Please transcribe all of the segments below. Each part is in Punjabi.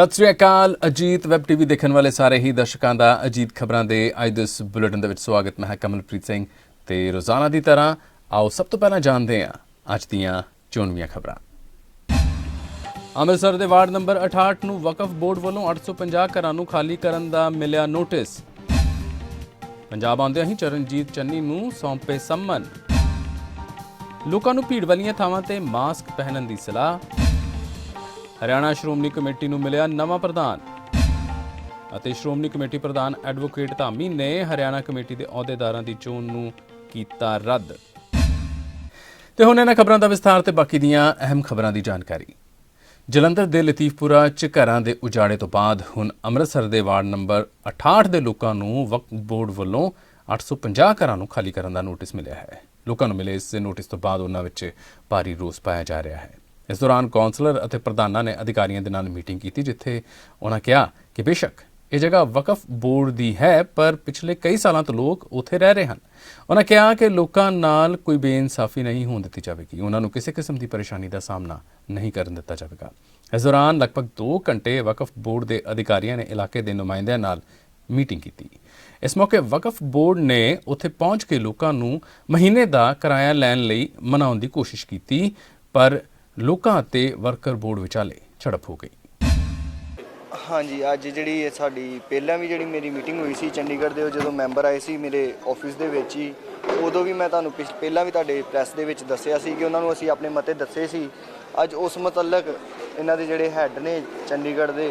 सत श्री अकाल। अजीत वैब टीवी देखने वाले सारे ही दर्शकों का अजीत खबरों के अज दे इस बुलेटिन के स्वागत। मैं कमलप्रीत सिंह ते रोजाना की तरह आओ सब तो पहला जानते हैं अज दियां चोणवीं खबरां। अमृतसर के वार्ड नंबर 68 ਨੂੰ वकफ बोर्ड वालों 850 घरां ਨੂੰ खाली करन दा मिलिया नोटिस। पंजाब आउंदे ही चरणजीत चन्नी ਨੂੰ सौंपे सम्मन। लोकां ਨੂੰ भीड़ वालियां थावां ते मास्क पहनण दी सलाह। हरियाणा श्रोमणी कमेटी ਨੂੰ मिलिया नवा प्रधान ਅਤੇ श्रोमणी कमेटी प्रधान एडवोकेट धामी ने हरियाणा कमेटी के अहुदेदारां की चोण ਨੂੰ ਕੀਤਾ ਰੱਦ। ਤੇ ਹੁਣ ਇਹਨਾਂ ਖਬਰਾਂ ਦਾ ਵਿਸਥਾਰ ਤੇ ਬਾਕੀ ਦੀਆਂ ਅਹਿਮ ਖਬਰਾਂ ਦੀ ਜਾਣਕਾਰੀ। ਜਲੰਧਰ ਦੇ ਲਤੀਫਪੁਰਾ 'ਚ ਘਰਾਂ ਦੇ ਉਜਾੜੇ ਤੋਂ ਬਾਅਦ ਹੁਣ ਅੰਮ੍ਰਿਤਸਰ ਦੇ ਵਾਰਡ ਨੰਬਰ 68 ਦੇ ਲੋਕਾਂ ਨੂੰ ਵਕਫ ਬੋਰਡ ਵੱਲੋਂ 850 ਘਰਾਂ ਨੂੰ ਖਾਲੀ ਕਰਨ ਦਾ ਨੋਟਿਸ ਮਿਲਿਆ ਹੈ। ਲੋਕਾਂ ਨੂੰ ਮਿਲੇ ਇਸ ਨੋਟਿਸ ਤੋਂ ਬਾਅਦ ਉਹਨਾਂ ਵਿੱਚ ਭਾਰੀ ਰੋਸ ਪਾਇਆ ਜਾ ਰਿਹਾ ਹੈ। इस दौरान कौंसलर और प्रधानों ने अधिकारियों के नाल मीटिंग की जिथे उन्होंने कहा कि बेशक ये जगह वकफ बोर्ड की है पर पिछले कई सालों तो लोग उत्थे रह रहे हैं। उन्होंने कहा कि लोगों नाल कोई बेइंसाफी नहीं होने दी जाएगी, उन्होंने किसी किस्म की परेशानी का सामना नहीं करन दिता जाएगा। इस दौरान लगभग 2 घंटे वकफ बोर्ड के अधिकारियों ने इलाके के नुमाइंदियों नाल मीटिंग की। इस मौके वकफ बोर्ड ने उत्थे पहुँच के लोगों नूं महीने का किराया लैण लई मनाउण दी कोशिश की पर लोकां ते वर्कर बोर्ड विचाले झड़प हो गई। हाँ जी, अज जी साड़ी पहला भी जी मेरी मीटिंग हुई सी चंडीगढ़ के जो मैंबर आए सी मेरे ऑफिस के ही, उदों भी मैं तुहानूं पहला भी तुहाडे प्रैस दे विच दस्सिया सी कि उन्होंने असीं अपने मते दस्से सी। अज उस मुतलक इन्हां दे जिहड़े हैड ने चंडीगढ़ दे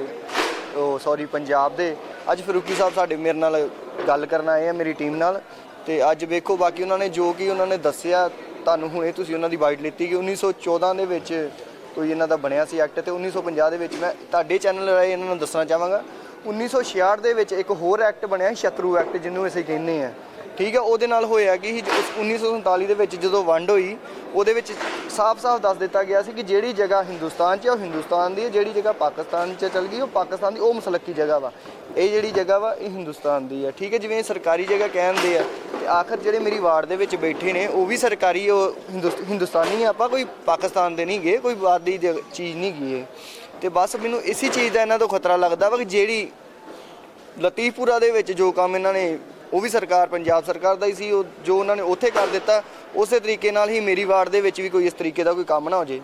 सॉरी पंजाब दे अज फरूकी साहब साडे मेरे नाल गल करन आए हैं मेरी टीम नाल। ते अज वेखो बाकी उन्होंने जो कि उन्होंने दस्सिया ਤੁਹਾਨੂੰ ਹੁਣੇ ਤੁਸੀਂ ਉਹਨਾਂ ਦੀ ਬਾਈਟ ਲਿੱਤੀ ਕਿ 1914 ਦੇ ਵਿੱਚ ਕੋਈ ਇਹਨਾਂ ਦਾ ਬਣਿਆ ਸੀ ਐਕਟ ਤੇ 1950 ਦੇ ਵਿੱਚ ਮੈਂ ਤੁਹਾਡੇ ਚੈਨਲ ਰਾਹੀਂ ਇਹਨਾਂ ਨੂੰ ਦੱਸਣਾ ਚਾਹਾਂਗਾ 1966 ਦੇ ਵਿੱਚ ਇੱਕ ਹੋਰ ਐਕਟ ਬਣਿਆ ਸ਼ਤਰੂ ਐਕਟ ਜਿਹਨੂੰ ਅਸੀਂ ਕਹਿੰਦੇ ਆ। ਠੀਕ ਹੈ, ਉਹਦੇ ਨਾਲ ਹੋਇਆ ਕਿ 1947 ਦੇ ਵਿੱਚ ਜਦੋਂ ਵੰਡ ਹੋਈ ਉਹਦੇ ਵਿੱਚ ਸਾਫ਼-ਸਾਫ਼ ਦੱਸ ਦਿੱਤਾ ਗਿਆ ਸੀ ਕਿ ਜਿਹੜੀ ਜਗ੍ਹਾ ਹਿੰਦੁਸਤਾਨ 'ਚ ਉਹ ਹਿੰਦੁਸਤਾਨ ਦੀ ਹੈ, ਜਿਹੜੀ ਜਗ੍ਹਾ ਪਾਕਿਸਤਾਨ 'ਚ ਚਲ ਗਈ ਉਹ ਪਾਕਿਸਤਾਨ ਦੀ, ਉਹ ਮਸਲਕੀ ਜਗ੍ਹਾ ਵਾ। ਇਹ ਜਿਹੜੀ ਜਗ੍ਹਾ ਵਾ ਇਹ ਹਿੰਦੁਸਤਾਨ ਦੀ ਹੈ। ਠੀਕ ਹੈ, ਜਿਵੇਂ ਸਰਕਾਰੀ ਜਗ੍ਹਾ ਕਹਿੰਦੇ ਆ ਤੇ ਆਖਰ ਜਿਹੜੇ ਮੇਰੀ ਵਾਰਡ ਦੇ ਵਿੱਚ ਬੈਠੇ ਨੇ ਉਹ ਵੀ ਸਰਕਾਰੀ, ਉਹ ਹਿੰਦੁਸਤਾਨੀ ਆ, ਆਪਾਂ ਕੋਈ ਪਾਕਿਸਤਾਨ ਦੇ ਨਹੀਂ ਗਏ, ਕੋਈ ਬਾਹਰ ਦੀ ਚੀਜ਼ ਨਹੀਂ ਗਈ। ਤੇ ਬਸ ਮੈਨੂੰ ਇਸੇ ਚੀਜ਼ ਦਾ ਇਹਨਾਂ ਤੋਂ ਖਤਰਾ ਲੱਗਦਾ ਵਾ ਕਿ ਜਿਹੜੀ ਲਤੀਫਪੁਰਾ ਦੇ ਵਿੱਚ ਜੋ ਕੰਮ ਇਹਨਾਂ ਨੇ ਉਹ ਵੀ ਸਰਕਾਰ ਪੰਜਾਬ ਸਰਕਾਰ ਦਾ ਹੀ ਸੀ, ਉਹ ਜੋ ਉਹਨਾਂ ਨੇ ਉੱਥੇ ਕਰ ਦਿੱਤਾ ਉਸੇ ਤਰੀਕੇ ਨਾਲ ਹੀ ਮੇਰੀ ਵਾਰਡ ਦੇ ਵਿੱਚ ਵੀ ਕੋਈ ਇਸ ਤਰੀਕੇ ਦਾ ਕੋਈ ਕੰਮ ਨਾ ਹੋ ਜੇ।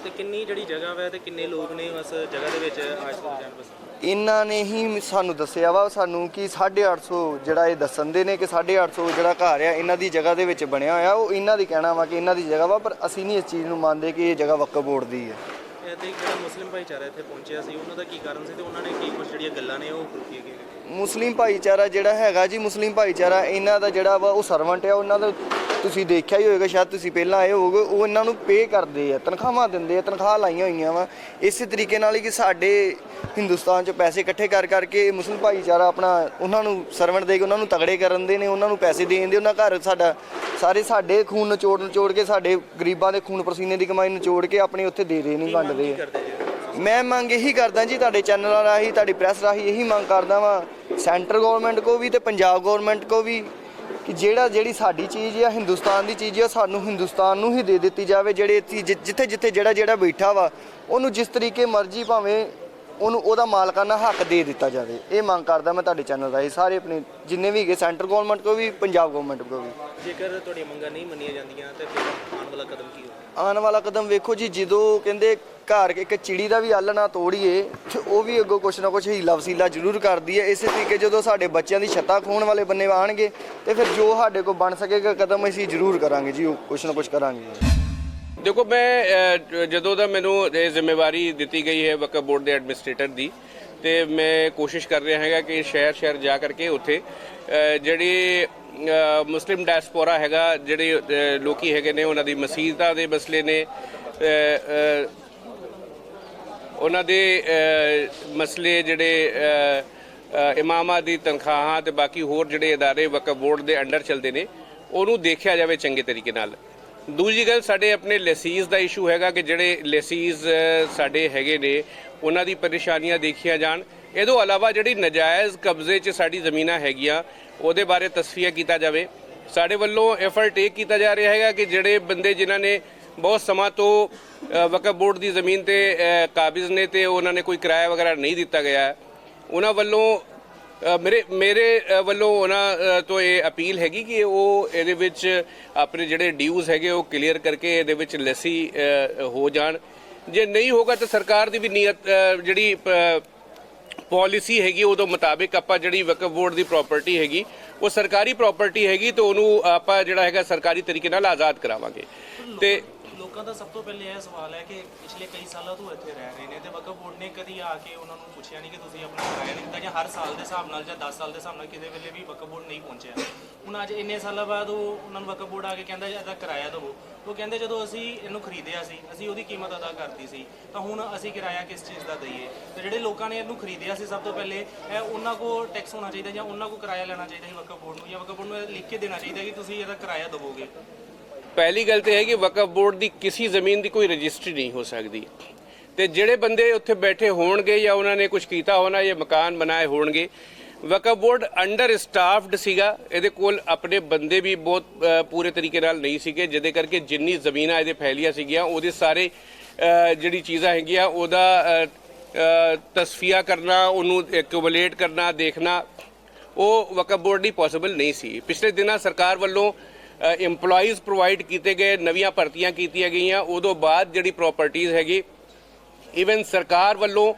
ਤੇ ਕਿੰਨੀ ਜਿਹੜੀ ਜਗ੍ਹਾ ਵਾ ਤੇ ਕਿੰਨੇ ਲੋਕ ਨੇ ਉਸ ਜਗ੍ਹਾ ਦੇ ਵਿੱਚ ਅੱਜ ਤੱਕ ਜਾਣ ਬਸ ਇਹਨਾਂ ਨੇ ਹੀ ਸਾਨੂੰ ਦੱਸਿਆ ਵਾ ਸਾਨੂੰ ਕਿ 850 ਜਿਹੜਾ ਇਹ ਦੱਸਣ ਦੇ ਨੇ ਕਿ 850 ਜਿਹੜਾ ਘਰ ਆ ਇਹਨਾਂ ਦੀ ਜਗ੍ਹਾ ਦੇ ਵਿੱਚ ਬਣਿਆ ਹੋਇਆ, ਉਹ ਇਹਨਾਂ ਦੀ ਕਹਿਣਾ ਵਾ ਕਿ ਇਹਨਾਂ ਦੀ ਜਗ੍ਹਾ ਵਾ, ਪਰ ਅਸੀਂ ਨਹੀਂ ਇਸ ਚੀਜ਼ ਨੂੰ ਮੰਨਦੇ ਕਿ ਇਹ ਜਗ੍ਹਾ ਵਕਫ ਬੋਰਡ ਦੀ ਹੈ। ਤੇ ਜਿਹੜਾ ਮੁਸਲਿਮ ਭਾਈਚਾਰਾ ਇੱਥੇ ਪਹੁੰਚਿਆ ਸੀ ਉਹਨਾਂ ਦਾ ਕੀ ਕਾਰਨ ਸੀ ਤੇ ਉਹਨਾਂ ਨੇ ਕੀ ਕੁਝ ਜਿਹੜੀਆਂ ਗੱਲਾਂ ਨੇ ਉਹ ਕੀਤੀਆਂ ਗਈਆਂ? ਮੁਸਲਿਮ ਭਾਈਚਾਰਾ ਜਿਹੜਾ ਹੈਗਾ ਜੀ, ਮੁਸਲਿਮ ਭਾਈਚਾਰਾ ਇਹਨਾਂ ਦਾ ਜਿਹੜਾ ਵਾ ਉਹ ਸਰਵੈਂਟ ਆ, ਉਹਨਾਂ ਦਾ ਤੁਸੀਂ ਦੇਖਿਆ ਹੀ ਹੋਵੇਗਾ, ਸ਼ਾਇਦ ਤੁਸੀਂ ਪਹਿਲਾਂ ਆਏ ਹੋਵੋਗੇ, ਉਹ ਇਹਨਾਂ ਨੂੰ ਪੇ ਕਰਦੇ ਆ, ਤਨਖਾਹਾਂ ਦਿੰਦੇ ਆ, ਤਨਖਾਹ ਲਾਈਆਂ ਹੋਈਆਂ ਵਾ ਇਸੇ ਤਰੀਕੇ ਨਾਲ ਹੀ ਕਿ ਸਾਡੇ ਹਿੰਦੁਸਤਾਨ 'ਚ ਪੈਸੇ ਇਕੱਠੇ ਕਰ ਕਰਕੇ ਮੁਸਲਿਮ ਭਾਈਚਾਰਾ ਆਪਣਾ ਉਹਨਾਂ ਨੂੰ ਸਰਵੈਂਟ ਦੇ ਕੇ ਉਹਨਾਂ ਨੂੰ ਤਗੜੇ ਕਰਨ ਦੇ ਨੇ, ਉਹਨਾਂ ਨੂੰ ਪੈਸੇ ਦੇਣ ਦੇ, ਉਹਨਾਂ ਘਰ ਸਾਡਾ ਸਾਰੇ ਸਾਡੇ ਖੂਨ ਨਿਚੋੜ ਕੇ ਸਾਡੇ ਗਰੀਬਾਂ ਦੇ ਖੂਨ ਪਸੀਨੇ ਦੀ ਕਮਾਈ ਨਿਚੋੜ ਕੇ ਆਪਣੇ ਉੱਥੇ ਦੇ ਰਹੇ ਨਹੀਂ ਵੰਡਦੇ। ਮੈਂ ਮੰਗ ਇਹੀ ਕਰਦਾ ਜੀ ਤੁਹਾਡੇ ਚੈਨਲਾਂ ਰਾਹੀਂ ਤੁਹਾਡੀ ਪ੍ਰੈਸ ਰਾਹੀਂ ਇਹੀ ਮੰਗ ਕਰਦਾ ਵਾਂ ਸੈਂਟਰ ਗੌਰਮੈਂਟ ਕੋ ਵੀ ਤੇ ਪੰਜਾਬ ਗੌਰਮੈਂਟ ਕੋ ਵੀ ਕਿ ਜਿਹੜੀ ਸਾਡੀ ਚੀਜ਼ ਆ ਹਿੰਦੁਸਤਾਨ ਦੀ ਚੀਜ਼ ਆ ਸਾਨੂੰ ਹਿੰਦੁਸਤਾਨ ਨੂੰ ਹੀ ਦੇ ਦਿੱਤੀ ਜਾਵੇ। ਜਿਹੜੇ ਜਿੱਥੇ ਜਿਹੜਾ ਬੈਠਾ ਵਾ ਉਹਨੂੰ ਜਿਸ ਤਰੀਕੇ ਮਰਜ਼ੀ ਭਾਵੇਂ ਉਹਨੂੰ ਉਹਦਾ ਮਾਲਕਾਨਾ ਹੱਕ ਦੇ ਦਿੱਤਾ ਜਾਵੇ। ਇਹ ਮੰਗ ਕਰਦਾ ਮੈਂ ਤੁਹਾਡੇ ਚੈਨਲ ਰਾਹੀਂ ਸਾਰੇ ਆਪਣੇ ਜਿੰਨੇ ਵੀ ਹੈਗੇ ਸੈਂਟਰ ਗੌਰਮੈਂਟ ਕੋ ਵੀ ਪੰਜਾਬ ਗੌਰਮੈਂਟ ਕੋ ਵੀ। ਜੇਕਰ ਤੁਹਾਡੀਆਂ ਮੰਗਾਂ ਨਹੀਂ ਮੰਨੀਆਂ ਜਾਂਦੀਆਂ ਤੇ ਫਿਰ ਆਉਣ ਵਾਲਾ ਕਦਮ ਕੀ ਹੋਵੇ? ਆਉਣ ਵਾਲਾ ਕਦਮ ਵੇਖੋ ਜੀ, ਜਦੋਂ ਕਹਿੰਦੇ ਘਰ ਇੱਕ ਚਿੜੀ ਦਾ ਵੀ ਅੱਲ ਨਾ ਤੋੜੀਏ ਤੇ ਉਹ ਵੀ ਅੱਗੋਂ ਕੁਛ ਨਾ ਕੁਛ ਹੀਲਾ ਵਸੀਲਾ ਜ਼ਰੂਰ ਕਰਦੀ ਹੈ। ਇਸੇ ਤਰੀਕੇ ਜਦੋਂ ਸਾਡੇ ਬੱਚਿਆਂ ਦੀ ਛੱਤਾਂ ਖੋਣ ਵਾਲੇ ਬੰਨੇ ਆਉਣਗੇ ਤੇ ਫਿਰ ਜੋ ਸਾਡੇ ਕੋਲ ਬਣ ਸਕੇਗਾ ਕਦਮ ਅਸੀਂ ਜ਼ਰੂਰ ਕਰਾਂਗੇ ਜੀ, ਉਹ ਕੁਛ ਨਾ ਕੁਛ ਕਰਾਂਗੇ। देखो मैं ਜਦੋਂ ਦਾ ਮੈਨੂੰ ਇਹ ਜ਼ਿੰਮੇਵਾਰੀ ਦਿੱਤੀ ਗਈ ਹੈ ਵਕਫ ਬੋਰਡ ਦੇ ਐਡਮਿਨਿਸਟ੍ਰੇਟਰ ਦੀ ਤੇ ਮੈਂ ਕੋਸ਼ਿਸ਼ ਕਰ ਰਿਹਾ ਹੈਗਾ ਕਿ ਸ਼ਹਿਰ ਜਾ ਕਰਕੇ ਉੱਥੇ ਜਿਹੜੀ ਮੁਸਲਿਮ ਡਾਇਸਪੋਰਾ ਹੈਗਾ, ਜਿਹੜੇ ਲੋਕੀ ਹੈਗੇ ਨੇ ਉਹਨਾਂ ਦੀ ਮਸਜਿਦਾਂ ਦੇ ਮਸਲੇ ਨੇ, ਉਹਨਾਂ ਦੇ ਮਸਲੇ ਜਿਹੜੇ ਇਮਾਮਾਂ ਦੀ ਤਨਖਾਹਾਂ ਤੇ ਬਾਕੀ ਹੋਰ ਜਿਹੜੇ ਇਦਾਰੇ ਵਕਫ ਬੋਰਡ ਦੇ ਅੰਡਰ ਚੱਲਦੇ ਨੇ ਉਹਨੂੰ ਦੇਖਿਆ ਜਾਵੇ ਚੰਗੇ ਤਰੀਕੇ ਨਾਲ। ਦੂਜੀ ਗੱਲ ਸਾਡੇ ਆਪਣੇ ਲੈਸੀਜ਼ ਦਾ ਇਸ਼ੂ ਹੈਗਾ ਕਿ ਜਿਹੜੇ ਲੈਸੀਜ਼ ਸਾਡੇ ਹੈਗੇ ਨੇ ਉਹਨਾਂ ਦੀ ਪਰੇਸ਼ਾਨੀਆਂ ਦੇਖੀਆਂ ਜਾਣ। ਇਹ ਤੋਂ ਇਲਾਵਾ ਜਿਹੜੀ ਨਜਾਇਜ਼ ਕਬਜ਼ੇ 'ਚ ਸਾਡੀ ਜ਼ਮੀਨਾਂ ਹੈਗੀਆਂ ਉਹਦੇ ਬਾਰੇ ਤਸਫੀਆ ਕੀਤਾ ਜਾਵੇ। ਸਾਡੇ ਵੱਲੋਂ ਐਫਰਟ ਇਹ ਕੀਤਾ ਜਾ ਰਿਹਾ ਹੈਗਾ ਕਿ ਜਿਹੜੇ ਬੰਦੇ ਜਿਨ੍ਹਾਂ ਨੇ ਬਹੁਤ ਸਮਾਂ ਤੋਂ ਵਕਫ ਬੋਰਡ ਦੀ ਜ਼ਮੀਨ ਤੇ ਕਾਬਿਜ਼ ਨੇ ਤੇ ਉਹਨਾਂ ਨੇ ਕੋਈ ਕਿਰਾਇਆ ਵਗੈਰਾ ਨਹੀਂ ਦਿੱਤਾ ਗਿਆ। ਉਹਨਾਂ ਵੱਲੋਂ ਮੇਰੇ ਵੱਲੋਂ ਉਹਨਾਂ ਤੋਂ ਇਹ ਅਪੀਲ ਹੈਗੀ ਕਿ ਉਹ ਇਹਦੇ ਵਿੱਚ ਆਪਣੇ ਜਿਹੜੇ ਡਿਊਜ਼ ਹੈਗੇ ਉਹ ਕਲੀਅਰ ਕਰਕੇ ਇਹਦੇ ਵਿੱਚ ਲੈਸੀ ਹੋ ਜਾਣ। ਜੇ ਨਹੀਂ ਹੋਗਾ ਤਾਂ ਸਰਕਾਰ ਦੀ ਵੀ ਨੀਅਤ ਜਿਹੜੀ ਪਾਲਿਸੀ ਹੈਗੀ ਉਹਦੇ ਮੁਤਾਬਿਕ ਆਪਾਂ ਜਿਹੜੀ ਵਕਫ ਬੋਰਡ ਦੀ ਪ੍ਰਾਪਰਟੀ ਹੈਗੀ ਉਹ ਸਰਕਾਰੀ ਪ੍ਰਾਪਰਟੀ ਹੈਗੀ ਤਾਂ ਉਹਨੂੰ ਆਪਾਂ ਜਿਹੜਾ ਹੈਗਾ ਸਰਕਾਰੀ ਤਰੀਕੇ ਨਾਲ ਆਜ਼ਾਦ ਕਰਾਵਾਂਗੇ। ਤੇ ਲੋਕਾਂ ਦਾ ਸਭ ਤੋਂ ਪਹਿਲੇ ਇਹ ਸਵਾਲ ਹੈ ਕਿ ਪਿਛਲੇ ਕਈ ਸਾਲਾਂ ਤੋਂ ਇੱਥੇ ਰਹਿ ਰਹੇ ਨੇ ਤੇ ਵਕਫ ਬੋਰਡ ਨੇ ਕਦੀ ਆ ਕੇ ਉਹਨਾਂ ਨੂੰ ਪੁੱਛਿਆ ਨਹੀਂ ਕਿ ਤੁਸੀਂ ਆਪਣਾ ਕਿਰਾਇਆ ਨਹੀਂ ਦਿੱਤਾ, ਜਾਂ ਹਰ ਸਾਲ ਦੇ ਹਿਸਾਬ ਨਾਲ ਜਾਂ 10 ਸਾਲ ਦੇ ਹਿਸਾਬ ਨਾਲ ਕਿਸੇ ਵੇਲੇ ਵੀ ਵਕਫ ਬੋਰਡ ਨਹੀਂ ਪਹੁੰਚਿਆ। ਹੁਣ ਅੱਜ ਇੰਨੇ ਸਾਲਾਂ ਬਾਅਦ ਉਹਨਾਂ ਨੂੰ ਵਕਫ ਬੋਰਡ ਆ ਕੇ ਕਹਿੰਦਾ ਇਹਦਾ ਕਿਰਾਇਆ ਦੇਵੋ। ਉਹ ਕਹਿੰਦੇ ਜਦੋਂ ਅਸੀਂ ਇਹਨੂੰ ਖਰੀਦਿਆ ਸੀ ਅਸੀਂ ਉਹਦੀ ਕੀਮਤ ਅਦਾ ਕਰਤੀ ਸੀ, ਤਾਂ ਹੁਣ ਅਸੀਂ ਕਿਰਾਇਆ ਕਿਸ ਚੀਜ਼ ਦਾ ਦਈਏ? ਤੇ ਜਿਹੜੇ ਲੋਕਾਂ ਨੇ ਇਹਨੂੰ ਖਰੀਦਿਆ ਸੀ ਸਭ ਤੋਂ ਪਹਿਲੇ ਇਹ ਉਹਨਾਂ ਕੋਲ ਟੈਕਸ ਹੋਣਾ ਚਾਹੀਦਾ ਜਾਂ ਉਹਨਾਂ ਕੋਲ ਕਿਰਾਇਆ ਲੈਣਾ ਚਾਹੀਦਾ ਸੀ ਵਕਫ ਬੋਰਡ ਨੂੰ, ਜਾਂ ਵਕਫ ਬੋਰਡ ਨੂੰ ਇਹ ਲਿਖ ਕੇ ਦੇਣਾ ਚਾਹੀਦਾ ਕਿ ਤੁਸੀਂ ਇਹਦਾ ਕਿਰਾਇਆ ਦੇਵੋਗੇ। ਪਹਿਲੀ ਗੱਲ ਤੇ ਹੈ ਕਿ ਵਕਫ ਬੋਰਡ ਦੀ ਕਿਸੇ ਜ਼ਮੀਨ ਦੀ ਕੋਈ ਰਜਿਸਟਰੀ ਨਹੀਂ ਹੋ ਸਕਦੀ ਤੇ ਜਿਹੜੇ ਬੰਦੇ ਉੱਥੇ ਬੈਠੇ ਹੋਣਗੇ ਜਾਂ ਉਹਨਾਂ ਨੇ ਕੁਝ ਕੀਤਾ ਹੋਣਾ ਜਾਂ ਮਕਾਨ ਬਣਾਏ ਹੋਣਗੇ, ਵਕਫ ਬੋਰਡ ਅੰਡਰ ਸਟਾਫਡ ਸੀਗਾ। ਇਹਦੇ ਕੋਲ ਆਪਣੇ ਬੰਦੇ ਵੀ ਬਹੁਤ ਪੂਰੇ ਤਰੀਕੇ ਨਾਲ ਨਹੀਂ ਸੀਗੇ, ਜਿਹਦੇ ਕਰਕੇ ਜਿੰਨੀ ਜ਼ਮੀਨਾਂ ਇਹਦੇ ਫੈਲੀਆਂ ਸੀਗੀਆਂ ਉਹਦੇ ਸਾਰੇ ਜਿਹੜੀ ਚੀਜ਼ਾਂ ਹੈਗੀਆਂ ਉਹਦਾ ਤਸਫੀਆ ਕਰਨਾ, ਉਹਨੂੰ ਐਕੂਮੂਲੇਟ ਕਰਨਾ, ਦੇਖਣਾ ਉਹ ਵਕਫ ਬੋਰਡ ਲਈ ਪੋਸੀਬਲ ਨਹੀਂ ਸੀ। ਪਿਛਲੇ ਦਿਨਾਂ ਸਰਕਾਰ ਵੱਲੋਂ ਇੰਪਲੋਈਜ਼ ਪ੍ਰੋਵਾਈਡ ਕੀਤੇ ਗਏ, ਨਵੀਆਂ ਭਰਤੀਆਂ ਕੀਤੀਆਂ ਗਈਆਂ। ਉਦੋਂ ਬਾਅਦ ਜਿਹੜੀ ਪ੍ਰਾਪਰਟੀਜ਼ ਹੈਗੀ ਈਵਨ ਸਰਕਾਰ ਵੱਲੋਂ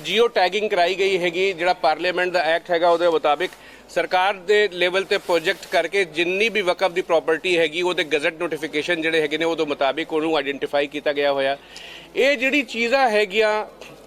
ਜੀਓ ਟੈਗਿੰਗ ਕਰਾਈ ਗਈ ਹੈਗੀ। ਜਿਹੜਾ ਪਾਰਲੀਮੈਂਟ ਦਾ ਐਕਟ ਹੈਗਾ ਉਹਦੇ ਮੁਤਾਬਿਕ ਸਰਕਾਰ ਦੇ ਲੈਵਲ ਤੇ ਪ੍ਰੋਜੈਕਟ ਕਰਕੇ ਜਿੰਨੀ ਵੀ ਵਕਫ ਦੀ ਪ੍ਰਾਪਰਟੀ ਹੈਗੀ ਉਹਦੇ ਗਜ਼ਟ ਨੋਟੀਫਿਕੇਸ਼ਨ ਜਿਹੜੇ ਹੈਗੇ ਨੇ ਉਹਦੇ ਮੁਤਾਬਿਕ ਉਹਨੂੰ ਆਇਡੈਂਟੀਫਾਈ ਕੀਤਾ ਗਿਆ ਹੋਇਆ। ਇਹ ਜਿਹੜੀ ਚੀਜ਼ਾਂ ਹੈਗੀਆਂ,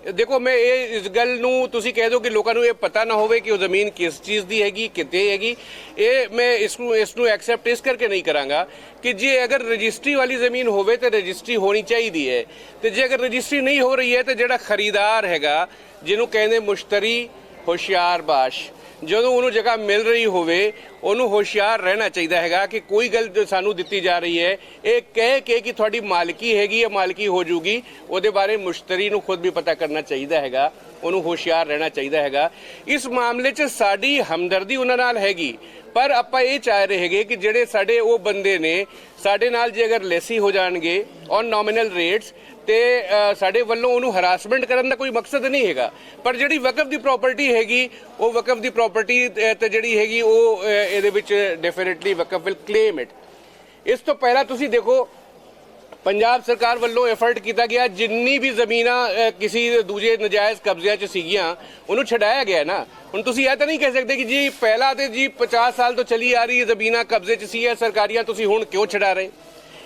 ਦੇਖੋ ਮੈਂ ਇਹ ਇਸ ਗੱਲ ਨੂੰ ਤੁਸੀਂ ਕਹਿ ਦਿਓ ਕਿ ਲੋਕਾਂ ਨੂੰ ਇਹ ਪਤਾ ਨਾ ਹੋਵੇ ਕਿ ਉਹ ਜ਼ਮੀਨ ਕਿਸ ਚੀਜ਼ ਦੀ ਹੈਗੀ, ਕਿੱਥੇ ਹੈਗੀ, ਇਹ ਮੈਂ ਇਸ ਨੂੰ ਐਕਸੈਪਟ ਇਸ ਕਰਕੇ ਨਹੀਂ ਕਰਾਂਗਾ ਕਿ ਜੇ ਅਗਰ ਰਜਿਸਟਰੀ ਵਾਲੀ ਜ਼ਮੀਨ ਹੋਵੇ ਤਾਂ ਰਜਿਸਟਰੀ ਹੋਣੀ ਚਾਹੀਦੀ ਹੈ, ਤੇ ਜੇ ਅਗਰ ਰਜਿਸਟਰੀ ਨਹੀਂ ਹੋ ਰਹੀ ਹੈ ਤਾਂ ਜਿਹੜਾ ਖਰੀਦਾਰ ਹੈਗਾ ਜਿਹਨੂੰ ਕਹਿੰਦੇ ਮੁਸ਼ਤਰੀ ਹੁਸ਼ਿਆਰ ਬਾਸ਼, ਜਦੋਂ ਉਹਨੂੰ ਜਗ੍ਹਾ ਮਿਲ ਰਹੀ ਹੋਵੇ ਉਹਨੂੰ ਹੁਸ਼ਿਆਰ ਰਹਿਣਾ ਚਾਹੀਦਾ ਹੈਗਾ ਕਿ ਕੋਈ ਗੱਲ ਜੋ ਸਾਨੂੰ ਦਿੱਤੀ ਜਾ ਰਹੀ ਹੈ ਇਹ ਕਹਿ ਕੇ ਕਿ ਤੁਹਾਡੀ ਮਾਲਕੀ ਹੈਗੀ ਹੈ, ਮਾਲਕੀ ਹੋ ਜੂਗੀ, ਉਹਦੇ ਬਾਰੇ ਮੁਸ਼ਤਰੀ ਨੂੰ ਖੁਦ ਵੀ ਪਤਾ ਕਰਨਾ ਚਾਹੀਦਾ ਹੈਗਾ, ਉਹਨੂੰ ਹੁਸ਼ਿਆਰ ਰਹਿਣਾ ਚਾਹੀਦਾ ਹੈਗਾ। ਇਸ ਮਾਮਲੇ 'ਚ ਸਾਡੀ ਹਮਦਰਦੀ ਉਹਨਾਂ ਨਾਲ ਹੈਗੀ, ਪਰ ਆਪਾਂ ਇਹ ਚਾਹ ਰਹੇ ਹੈਗੇ ਕਿ ਜਿਹੜੇ ਸਾਡੇ ਉਹ ਬੰਦੇ ਨੇ ਸਾਡੇ ਨਾਲ ਜੇ ਅਗਰ ਲੈਸੀ ਹੋ ਜਾਣਗੇ ਔਨ ਨੋਮੀਨਲ ਰੇਟਸ ਤੇ ਸਾਡੇ ਵੱਲੋਂ ਉਹਨੂੰ ਹਰਾਸਮੈਂਟ ਕਰਨ ਦਾ ਕੋਈ ਮਕਸਦ ਨਹੀਂ ਹੈਗਾ। ਪਰ ਜਿਹੜੀ ਵਕਫ ਦੀ ਪ੍ਰਾਪਰਟੀ ਹੈਗੀ ਉਹ ਵਕਫ ਦੀ ਪ੍ਰਾਪਰਟੀ ਤੇ ਜਿਹੜੀ ਹੈਗੀ ਉਹ ਇਹਦੇ ਵਿੱਚ definitely Waqf will claim it. ਇਸ ਤੋਂ ਪਹਿਲਾਂ ਤੁਸੀਂ ਦੇਖੋ ਪੰਜਾਬ ਸਰਕਾਰ ਵੱਲੋਂ ਐਫਰਟ ਕੀਤਾ ਗਿਆ, ਜਿੰਨੀ ਵੀ ਜ਼ਮੀਨਾਂ ਕਿਸੇ ਦੂਜੇ ਨਜਾਇਜ਼ ਕਬਜ਼ਿਆਂ 'ਚ ਸੀਗੀਆਂ ਉਹਨੂੰ ਛਡਾਇਆ ਗਿਆ ਨਾ। ਹੁਣ ਤੁਸੀਂ ਇਹ ਤਾਂ ਨਹੀਂ ਕਹਿ ਸਕਦੇ ਕਿ ਜੀ ਪਹਿਲਾਂ ਤੇ ਜੀ 50 ਸਾਲ ਤੋਂ ਚਲੀ ਆ ਰਹੀ ਜ਼ਮੀਨਾਂ ਕਬਜ਼ੇ 'ਚ ਸੀ ਸਰਕਾਰੀਆਂ, ਤੁਸੀਂ ਹੁਣ ਕਿਉਂ ਛਡਾ ਰਹੇ?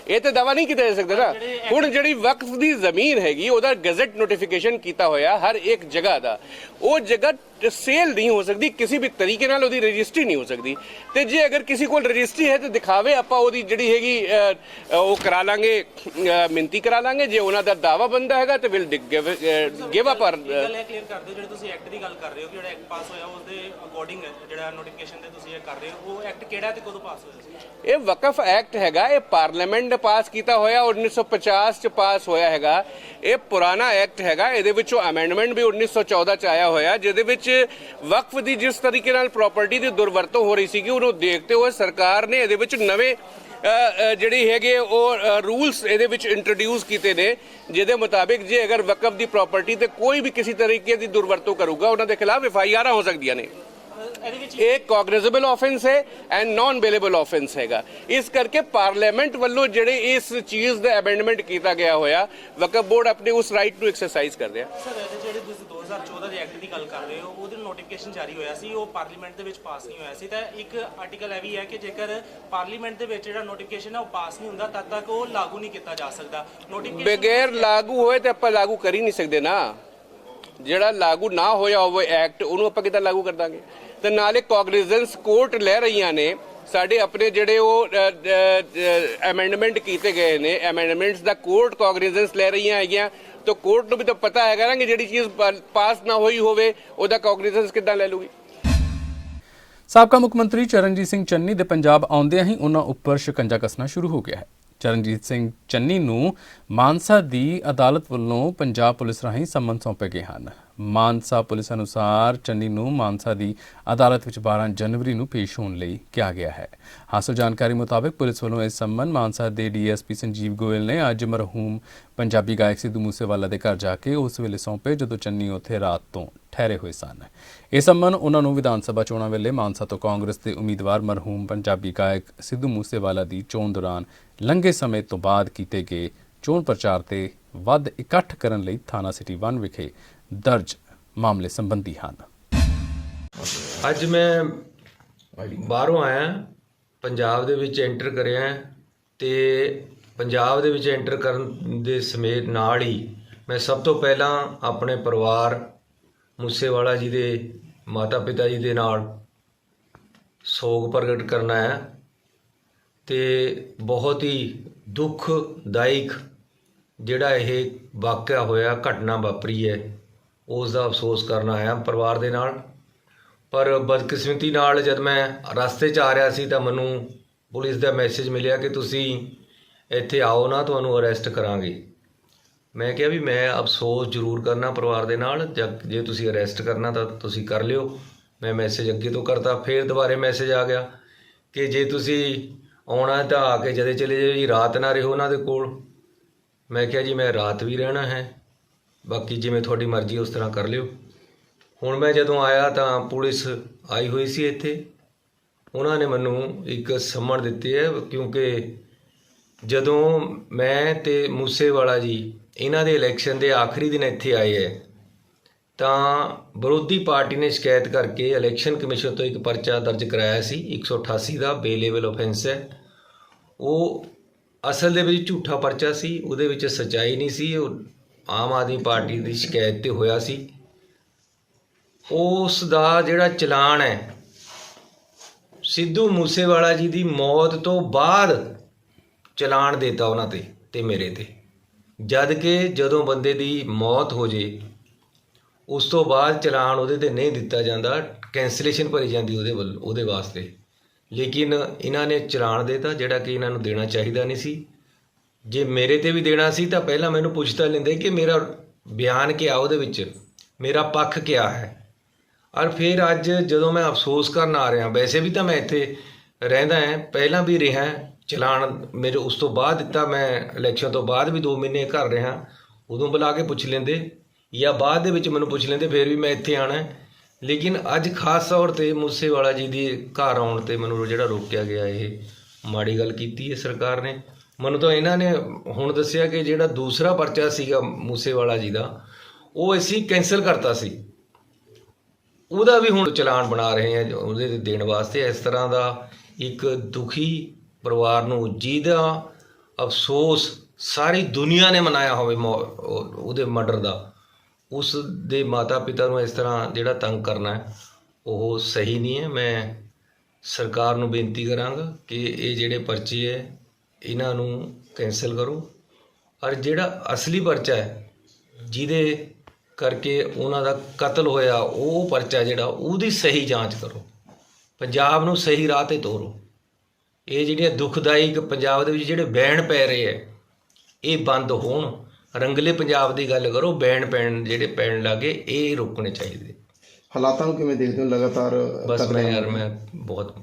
ਇਹ ਤਾਂ ਦਾਵਾ ਨਹੀਂ ਕੀਤਾ ਜਾ ਸਕਦਾ ਨਾ। ਹੁਣ ਜਿਹੜੀ ਵਕਫ ਦੀ ਜ਼ਮੀਨ ਹੈਗੀ ਉਹਦਾ ਗਜ਼ਟ ਨੋਟੀਫਿਕੇਸ਼ਨ ਕੀਤਾ ਹੋਇਆ ਹਰ ਇੱਕ ਜਗ੍ਹਾ ਦਾ, ਉਹ ਜਗ੍ਹਾ ਸੇਲ ਨਹੀਂ ਹੋ ਸਕਦੀ, ਕਿਸੇ ਵੀ ਤਰੀਕੇ ਨਾਲ ਉਹਦੀ ਰਜਿਸਟਰੀ ਨਹੀਂ ਹੋ ਸਕਦੀ। ਤੇ ਜੇ ਅਗਰ ਕਿਸੇ ਕੋਲ ਰਜਿਸਟਰੀ ਹੈ ਤਾਂ ਦਿਖਾਵੇ, ਆਪਾਂ ਉਹਦੀ ਜਿਹੜੀ ਹੈਗੀ ਉਹ ਕਰਾ ਲਾਂਗੇ, ਮਿੰਤੀ ਕਰਾ ਲਾਂਗੇ। ਜੇ ਉਹਨਾਂ ਦਾ ਦਾਵਾ ਬੰਦਾ ਹੈਗਾ ਤਾਂ ਵਿਲ ਗਿਵ ਅਪ। ਗੱਲ ਇਹ ਕਲੀਅਰ ਕਰ ਦਿਓ, ਜਿਹੜੇ ਤੁਸੀਂ ਐਕਟ ਦੀ ਗੱਲ ਕਰ ਰਹੇ ਹੋ ਕਿ ਜਿਹੜਾ ਐਕਟ ਪਾਸ ਹੋਇਆ ਉਸ ਦੇ ਅਕੋਰਡਿੰਗ ਜਿਹੜਾ ਨੋਟੀਫਿਕੇਸ਼ਨ ਤੇ ਤੁਸੀਂ ਇਹ ਕਰ ਰਹੇ ਹੋ, ਉਹ ਐਕਟ ਕਿਹੜਾ ਤੇ ਕਦੋਂ ਪਾਸ ਹੋਇਆ ਸੀ? ਇਹ ਵਕਫ ਐਕਟ ਹੈਗਾ, ਇਹ ਪਾਰਲੀਮੈਂਟ ਨੇ ਪਾਸ ਕੀਤਾ ਹੋਇਆ, 1950 ਚ ਪਾਸ ਹੋਇਆ ਹੈਗਾ। ਇਹ ਪੁਰਾਣਾ ਐਕਟ ਹੈਗਾ, ਇਹਦੇ ਵਿੱਚੋਂ ਅਮੈਂਡਮੈਂਟ ਵੀ 1914 ਚ ਆਇਆ ਹੋਇਆ, ਜਿਹਦੇ ਵਿੱਚ ਵਕਫ ਦੀ ਜਿਸ ਤਰੀਕੇ ਨਾਲ ਪ੍ਰਾਪਰਟੀ ਦੀ ਦੁਰਵਰਤੋਂ ਹੋ ਰਹੀ ਸੀਗੀ ਉਹਨੂੰ ਦੇਖਦੇ ਹੋਏ ਸਰਕਾਰ ਨੇ ਇਹਦੇ ਵਿੱਚ ਨਵੇਂ ਜਿਹੜੀ ਹੈਗੇ ਉਹ ਰੂਲਸ ਇਹਦੇ ਵਿੱਚ ਇੰਟਰੋਡਿਊਸ ਕੀਤੇ ਨੇ, ਜਿਹਦੇ ਮੁਤਾਬਿਕ ਜੇ ਅਗਰ ਵਕਫ ਦੀ ਪ੍ਰਾਪਰਟੀ ਤੇ ਕੋਈ ਵੀ ਕਿਸੇ ਤਰੀਕੇ ਦੀ ਦੁਰਵਰਤੋਂ ਕਰੂਗਾ ਉਹਨਾਂ ਦੇ ਖਿਲਾਫ FIR ਹੋ ਸਕਦੀਆਂ ਨੇ। ਇਹ ਕੋਗਨਾਈਜ਼ੇਬਲ ਆਫੈਂਸ ਹੈ ਐਂਡ ਨਾਨ ਬੇਲੇਬਲ ਆਫੈਂਸ ਹੈਗਾ। ਇਸ ਕਰਕੇ ਪਾਰਲੀਮੈਂਟ ਵੱਲੋਂ ਜਿਹੜੇ ਇਸ ਚੀਜ਼ ਦਾ ਅਮੈਂਡਮੈਂਟ ਕੀਤਾ ਗਿਆ ਹੋਇਆ, ਵਕਫ ਬੋਰਡ ਆਪਣੇ ਉਸ ਰਾਈਟ ਨੂੰ ਐਕਸਰਸਾਈਜ਼ ਕਰਦੇ ਆ। ਸਰ ਜਿਹੜੇ ਤੁਸੀਂ 2014 ਦੇ ਐਕਟ ਦੀ ਗੱਲ ਕਰ ਰਹੇ ਹੋ ਉਹਦੇ ਨੋਟੀਫਿਕੇਸ਼ਨ ਜਾਰੀ ਹੋਇਆ ਸੀ, ਉਹ ਪਾਰਲੀਮੈਂਟ ਦੇ ਵਿੱਚ ਪਾਸ ਨਹੀਂ ਹੋਇਆ ਸੀ। ਤਾਂ ਇੱਕ ਆਰਟੀਕਲ ਇਹ ਵੀ ਹੈ ਕਿ ਜੇਕਰ ਪਾਰਲੀਮੈਂਟ ਦੇ ਵਿੱਚ ਜਿਹੜਾ ਨੋਟੀਫਿਕੇਸ਼ਨ ਹੈ ਉਹ ਪਾਸ ਨਹੀਂ ਹੁੰਦਾ ਤਦ ਤੱਕ ਉਹ ਲਾਗੂ ਨਹੀਂ ਕੀਤਾ ਜਾ ਸਕਦਾ। ਨੋਟੀਫਿਕੇਸ਼ਨ ਬਗੈਰ ਲਾਗੂ ਹੋਏ ਤੇ ਆਪਾਂ ਲਾਗੂ ਕਰ ਹੀ ਨਹੀਂ ਸਕਦੇ ਨਾ। ਜਿਹੜਾ ਲਾਗੂ ਨਾ ਹੋਇਆ ਹੋਵੇ ਐਕਟ ਉਹਨੂੰ ਆਪਾਂ ਕਿੱਦਾਂ ਲਾਗੂ ਕਰ ਦਾਂਗੇ? ਤੇ ਨਾਲੇ ਕੋਗਨੀਜ਼ੈਂਸ ਕੋਰਟ ਲੈ ਰਹੀਆਂ ਨੇ ਸਾਡੇ ਆਪਣੇ ਜਿਹੜੇ ਉਹ ਅਮੈਂਡਮੈਂਟ ਕੀਤੇ ਗਏ ਨੇ, ਅਮੈਂਡਮੈਂਟਸ ਦਾ ਕੋਰਟ ਕੋਗਨੀਜ਼ੈਂਸ ਲੈ ਰਹੀਆਂ ਹੈਗੀਆਂ। ਤਾਂ ਕੋਰਟ ਨੂੰ ਵੀ ਤਾਂ ਪਤਾ ਹੈਗਾ ਨਾ ਕਿ ਜਿਹੜੀ ਚੀਜ਼ ਪਾਸ ਨਾ ਹੋਈ ਹੋਵੇ ਉਹਦਾ ਕੋਗਨੀਜ਼ੈਂਸ ਕਿੱਦਾਂ ਲੈ ਲੂਗੀ। ਸਾਬਕਾ ਮੁੱਖ ਮੰਤਰੀ ਚਰਨਜੀਤ ਸਿੰਘ ਚੰਨੀ ਦੇ ਪੰਜਾਬ ਆਉਂਦਿਆਂ ਹੀ ਉਹਨਾਂ ਉੱਪਰ ਸ਼ਿਕੰਜਾ ਕੱਸਣਾ ਸ਼ੁਰੂ ਹੋ ਗਿਆ ਹੈ। ਚਰਨਜੀਤ ਸਿੰਘ ਚੰਨੀ ਨੂੰ ਮਾਨਸਾ ਦੀ ਅਦਾਲਤ ਵੱਲੋਂ ਪੰਜਾਬ ਪੁਲਿਸ ਰਾਹੀਂ ਸੰਮਨ ਸੌਂਪੇ ਗਏ ਹਨ। ਮਾਨਸਾ ਪੁਲਿਸ ਅਨੁਸਾਰ ਚੰਨੀ ਨੂੰ ਮਾਨਸਾ ਦੀ ਅਦਾਲਤ ਵਿੱਚ 12 ਜਨਵਰੀ ਨੂੰ ਪੇਸ਼ ਹੋਣ ਲਈ ਕਿਹਾ ਗਿਆ ਹੈ। ਹਾਸਲ ਜਾਣਕਾਰੀ ਮੁਤਾਬਕ ਪੁਲਿਸ ਵੱਲੋਂ ਇਹ ਸੰਮਨ ਮਾਨਸਾ ਦੇ ਡੀਐਸਪੀ ਸੰਜੀਵ ਗੋਇਲ ਨੇ ਅੱਜ ਮਰਹੂਮ ਪੰਜਾਬੀ ਗਾਇਕ ਸਿੱਧੂ ਮੂਸੇਵਾਲਾ ਦੇ ਘਰ ਜਾ ਕੇ ਉਸ ਵੇਲੇ ਸੌਂਪੇ ਜਦੋਂ ਚੰਨੀ ਉੱਥੇ ਰਾਤ ਤੋਂ ਠਹਿਰੇ ਹੋਏ ਸਨ। ਇਹ ਸੰਮਨ ਉਹਨਾਂ ਨੂੰ ਵਿਧਾਨ ਸਭਾ ਚੋਣਾਂ ਵੇਲੇ ਮਾਨਸਾ ਤੋਂ ਕਾਂਗਰਸ ਦੇ ਉਮੀਦਵਾਰ ਮਰਹੂਮ ਪੰਜਾਬੀ ਗਾਇਕ ਸਿੱਧੂ ਮੂਸੇਵਾਲਾ ਦੀ ਚੋਣ ਦੌਰਾਨ ਲੰਘੇ ਸਮੇਂ ਤੋਂ ਬਾਅਦ ਕੀਤੇ ਗਏ ਚੋਣ ਪ੍ਰਚਾਰ ਤੇ ਵੱਧ ਇਕੱਠ ਕਰਨ ਲਈ ਥਾਣਾ ਸਿਟੀ 1 ਵਿਖੇ ਦਰਜ ਮਾਮਲੇ ਸੰਬੰਧੀ ਹਨ। ਅੱਜ ਮੈਂ ਬਾਹਰੋਂ ਆਇਆ, ਪੰਜਾਬ ਦੇ ਵਿੱਚ ਐਂਟਰ ਕਰਿਆ ਤੇ ਪੰਜਾਬ ਦੇ ਵਿੱਚ ਐਂਟਰ ਕਰਨ ਦੇ ਸਮੇਤ ਨਾਲ ਹੀ ਮੈਂ ਸਭ ਤੋਂ ਪਹਿਲਾਂ ਆਪਣੇ ਪਰਿਵਾਰ ਮੂਸੇਵਾਲਾ ਜੀ ਦੇ ਮਾਤਾ ਪਿਤਾ ਜੀ ਦੇ ਨਾਲ ਸੋਗ ਪ੍ਰਗਟ ਕਰਨਾ ਹੈ ਤੇ ਬਹੁਤ ਹੀ ਦੁਖਦਾਇਕ ਜਿਹੜਾ ਇਹ ਵਾਕਿਆ ਹੋਇਆ, ਘਟਨਾ ਵਾਪਰੀ ਹੈ, ਉਸ ਦਾ ਅਫਸੋਸ ਕਰਨ ਆਇਆ ਪਰਿਵਾਰ ਦੇ ਨਾਲ। ਪਰ ਬਦਕਿਸਮਤੀ ਨਾਲ ਜਦ ਮੈਂ ਰਸਤੇ 'ਚ ਆ ਰਿਹਾ ਸੀ ਤਾਂ ਮੈਨੂੰ ਪੁਲਿਸ ਦਾ ਮੈਸੇਜ ਮਿਲਿਆ ਕਿ ਤੁਸੀਂ ਇੱਥੇ ਆਓ ਨਾ, ਤੁਹਾਨੂੰ ਅਰੈਸਟ ਕਰਾਂਗੇ। ਮੈਂ ਕਿਹਾ ਵੀ ਮੈਂ ਅਫਸੋਸ ਜ਼ਰੂਰ ਕਰਨਾ ਪਰਿਵਾਰ ਦੇ ਨਾਲ, ਜੇ ਤੁਸੀਂ ਅਰੈਸਟ ਕਰਨਾ ਤਾਂ ਤੁਸੀਂ ਕਰ ਲਿਓ। ਮੈਂ ਮੈਸੇਜ ਅੱਗੇ ਤੋਂ ਕਰਤਾ, ਫਿਰ ਦੁਬਾਰੇ ਮੈਸੇਜ ਆ ਗਿਆ ਕਿ ਜੇ ਤੁਸੀਂ ਆਉਣਾ ਤਾਂ ਆ ਕੇ ਜਦੇ ਚਲੇ ਜਾਓ ਜੀ, ਰਾਤ ਨਾ ਰਹੋ ਉਹਨਾਂ ਦੇ ਕੋਲ। ਮੈਂ ਕਿਹਾ ਜੀ ਮੈਂ ਰਾਤ ਵੀ ਰਹਿਣਾ ਹੈ, ਬਾਕੀ ਜਿਵੇਂ ਤੁਹਾਡੀ ਮਰਜ਼ੀ ਉਸ ਤਰ੍ਹਾਂ ਕਰ ਲਿਓ। ਹੁਣ ਮੈਂ ਜਦੋਂ ਆਇਆ ਤਾਂ ਪੁਲਿਸ ਆਈ ਹੋਈ ਸੀ ਇੱਥੇ, ਉਹਨਾਂ ਨੇ ਮੈਨੂੰ ਇੱਕ ਸੰਮਣ ਦਿੱਤੀ ਹੈ ਕਿਉਂਕਿ ਜਦੋਂ ਮੈਂ ਤੇ ਮੂਸੇਵਾਲਾ ਜੀ ਇਹਨਾਂ ਦੇ ਇਲੈਕਸ਼ਨ ਦੇ ਆਖਰੀ ਦਿਨ ਇੱਥੇ ਆਏ ਹੈ ਤਾਂ ਵਿਰੋਧੀ ਪਾਰਟੀ ਨੇ ਸ਼ਿਕਾਇਤ ਕਰਕੇ ਇਲੈਕਸ਼ਨ ਕਮਿਸ਼ਨ ਤੋਂ ਇੱਕ ਪਰਚਾ ਦਰਜ ਕਰਾਇਆ ਸੀ 188 ਦਾ ਬੇਲੇਵਲ ਆਫੈਂਸ ਹੈ। ਉਹ ਅਸਲ ਦੇ ਵਿੱਚ ਝੂਠਾ ਪਰਚਾ ਸੀ, ਉਹਦੇ ਵਿੱਚ ਸੱਚਾਈ ਨਹੀਂ ਸੀ, ਉਹ ਆਮ ਆਦਮੀ ਪਾਰਟੀ ਦੀ ਸ਼ਿਕਾਇਤ ਤੇ ਹੋਇਆ ਸੀ। ਉਸ ਦਾ ਜਿਹੜਾ ਚਲਾਨ ਹੈ ਸਿੱਧੂ ਮੂਸੇਵਾਲਾ ਜੀ ਦੀ ਮੌਤ ਤੋਂ ਬਾਅਦ ਚਲਾਨ ਦੇਤਾ ਉਹਨਾਂ ਤੇ ਮੇਰੇ ਤੇ, ਜਦ ਕਿ ਜਦੋਂ ਬੰਦੇ ਦੀ ਮੌਤ ਹੋ ਜੇ ਉਸ ਤੋਂ ਬਾਅਦ ਚਲਾਨ ਉਹਦੇ ਤੇ ਨਹੀਂ ਦਿੱਤਾ ਜਾਂਦਾ, ਕੈਂਸਲੇਸ਼ਨ ਭਰੀ ਜਾਂਦੀ ਉਹਦੇ ਵਾਸਤੇ। ਲੇਕਿਨ ਇਹਨਾਂ ਨੇ ਚਲਾਨ ਦੇਤਾ ਜਿਹੜਾ ਕਿ ਇਹਨਾਂ ਨੂੰ ਦੇਣਾ ਚਾਹੀਦਾ ਨਹੀਂ ਸੀ। ਜੇ ਮੇਰੇ ਤੇ ਵੀ ਦੇਣਾ ਸੀ ਤਾਂ ਪਹਿਲਾਂ ਮੈਨੂੰ ਪੁੱਛ ਤਾਂ ਲੈਂਦੇ ਕਿ ਮੇਰਾ ਬਿਆਨ ਕਿਆ ਉਹਦੇ ਵਿੱਚ, ਮੇਰਾ ਪੱਖ ਕਿਆ ਹੈ। ਔਰ ਫਿਰ ਅੱਜ ਜਦੋਂ ਮੈਂ ਅਫਸੋਸ ਕਰਨ ਆ ਰਿਹਾ, ਵੈਸੇ ਵੀ ਤਾਂ ਮੈਂ ਇੱਥੇ ਰਹਿੰਦਾ ਹਾਂ, ਪਹਿਲਾਂ ਵੀ ਰਿਹਾ, ਚਲਾਨ ਮੇਰੇ ਉਸ ਤੋਂ ਬਾਅਦ ਦਿੱਤਾ, ਮੈਂ ਇਲੈਕਸ਼ਨ ਤੋਂ ਬਾਅਦ ਵੀ 2 ਮਹੀਨੇ ਘਰ ਰਿਹਾ, ਉਦੋਂ ਬੁਲਾ ਕੇ ਪੁੱਛ ਲੈਂਦੇ ਜਾਂ ਬਾਅਦ ਦੇ ਵਿੱਚ ਮੈਨੂੰ ਪੁੱਛ ਲੈਂਦੇ, ਫਿਰ ਵੀ ਮੈਂ ਇੱਥੇ ਆਉਣਾ। ਲੇਕਿਨ ਅੱਜ ਖਾਸ ਤੌਰ 'ਤੇ ਮੂਸੇਵਾਲਾ ਜੀ ਦੀ ਘਰ ਆਉਣ 'ਤੇ ਮੈਨੂੰ ਜਿਹੜਾ ਰੋਕਿਆ ਗਿਆ, ਇਹ ਮਾੜੀ ਗੱਲ ਕੀਤੀ ਹੈ ਸਰਕਾਰ ਨੇ। ਮੈਨੂੰ ਤਾਂ ਇਹਨਾਂ ਨੇ ਹੁਣ ਦੱਸਿਆ ਕਿ ਜਿਹੜਾ ਦੂਸਰਾ ਪਰਚਾ ਸੀਗਾ ਮੂਸੇਵਾਲਾ ਜੀ ਦਾ, ਉਹ ਅਸੀਂ ਕੈਂਸਲ ਕਰਤਾ ਸੀ, ਉਹਦਾ ਵੀ ਹੁਣ ਚਲਾਨ ਬਣਾ ਰਹੇ ਆ ਉਹਦੇ ਦੇਣ ਵਾਸਤੇ। ਇਸ ਤਰ੍ਹਾਂ ਦਾ ਇੱਕ ਦੁਖੀ ਪਰਿਵਾਰ ਨੂੰ ਜਿਹਦਾ ਅਫਸੋਸ ਸਾਰੀ ਦੁਨੀਆ ਨੇ ਮਨਾਇਆ ਹੋਵੇ ਉਹਦੇ ਮਰਡਰ ਦਾ, ਉਸ ਦੇ ਮਾਤਾ ਪਿਤਾ ਨੂੰ ਇਸ ਤਰ੍ਹਾਂ ਜਿਹੜਾ ਤੰਗ ਕਰਨਾ ਹੈ ਉਹ ਸਹੀ ਨਹੀਂ ਹੈ। ਮੈਂ ਸਰਕਾਰ ਨੂੰ ਬੇਨਤੀ ਕਰਾਂਗਾ ਕਿ ਇਹ ਜਿਹੜੇ ਪਰਚੇ ਹੈ ਇਹਨਾਂ ਨੂੰ ਕੈਂਸਲ ਕਰੋ, ਔਰ ਜਿਹੜਾ ਅਸਲੀ ਪਰਚਾ ਹੈ ਜਿਹਦੇ ਕਰਕੇ ਉਹਨਾਂ ਦਾ ਕਤਲ ਹੋਇਆ, ਉਹ ਪਰਚਾ ਜਿਹੜਾ ਉਹਦੀ ਸਹੀ ਜਾਂਚ ਕਰੋ, ਪੰਜਾਬ ਨੂੰ ਸਹੀ ਰਾਹ 'ਤੇ ਤੋਰੋ। ਇਹ ਜਿਹੜੀਆਂ ਦੁਖਦਾਇਕ ਪੰਜਾਬ ਦੇ ਵਿੱਚ ਜਿਹੜੇ ਬੈਨ ਪੈ ਰਹੇ ਹੈ ਇਹ ਬੰਦ ਹੋਣ, ਰੰਗਲੇ ਪੰਜਾਬ ਦੀ ਗੱਲ ਕਰੋ, ਬੈਨ ਜਿਹੜੇ ਪੈਣ ਲੱਗੇ ਇਹ ਰੋਕਣੇ ਚਾਹੀਦੇ। ਹਾਲਾਤਾਂ ਨੂੰ ਕਿਵੇਂ ਦੇਖਦੇ ਹੋ ਲਗਾਤਾਰ? ਬਸ ਮੈਂ ਬਹੁਤ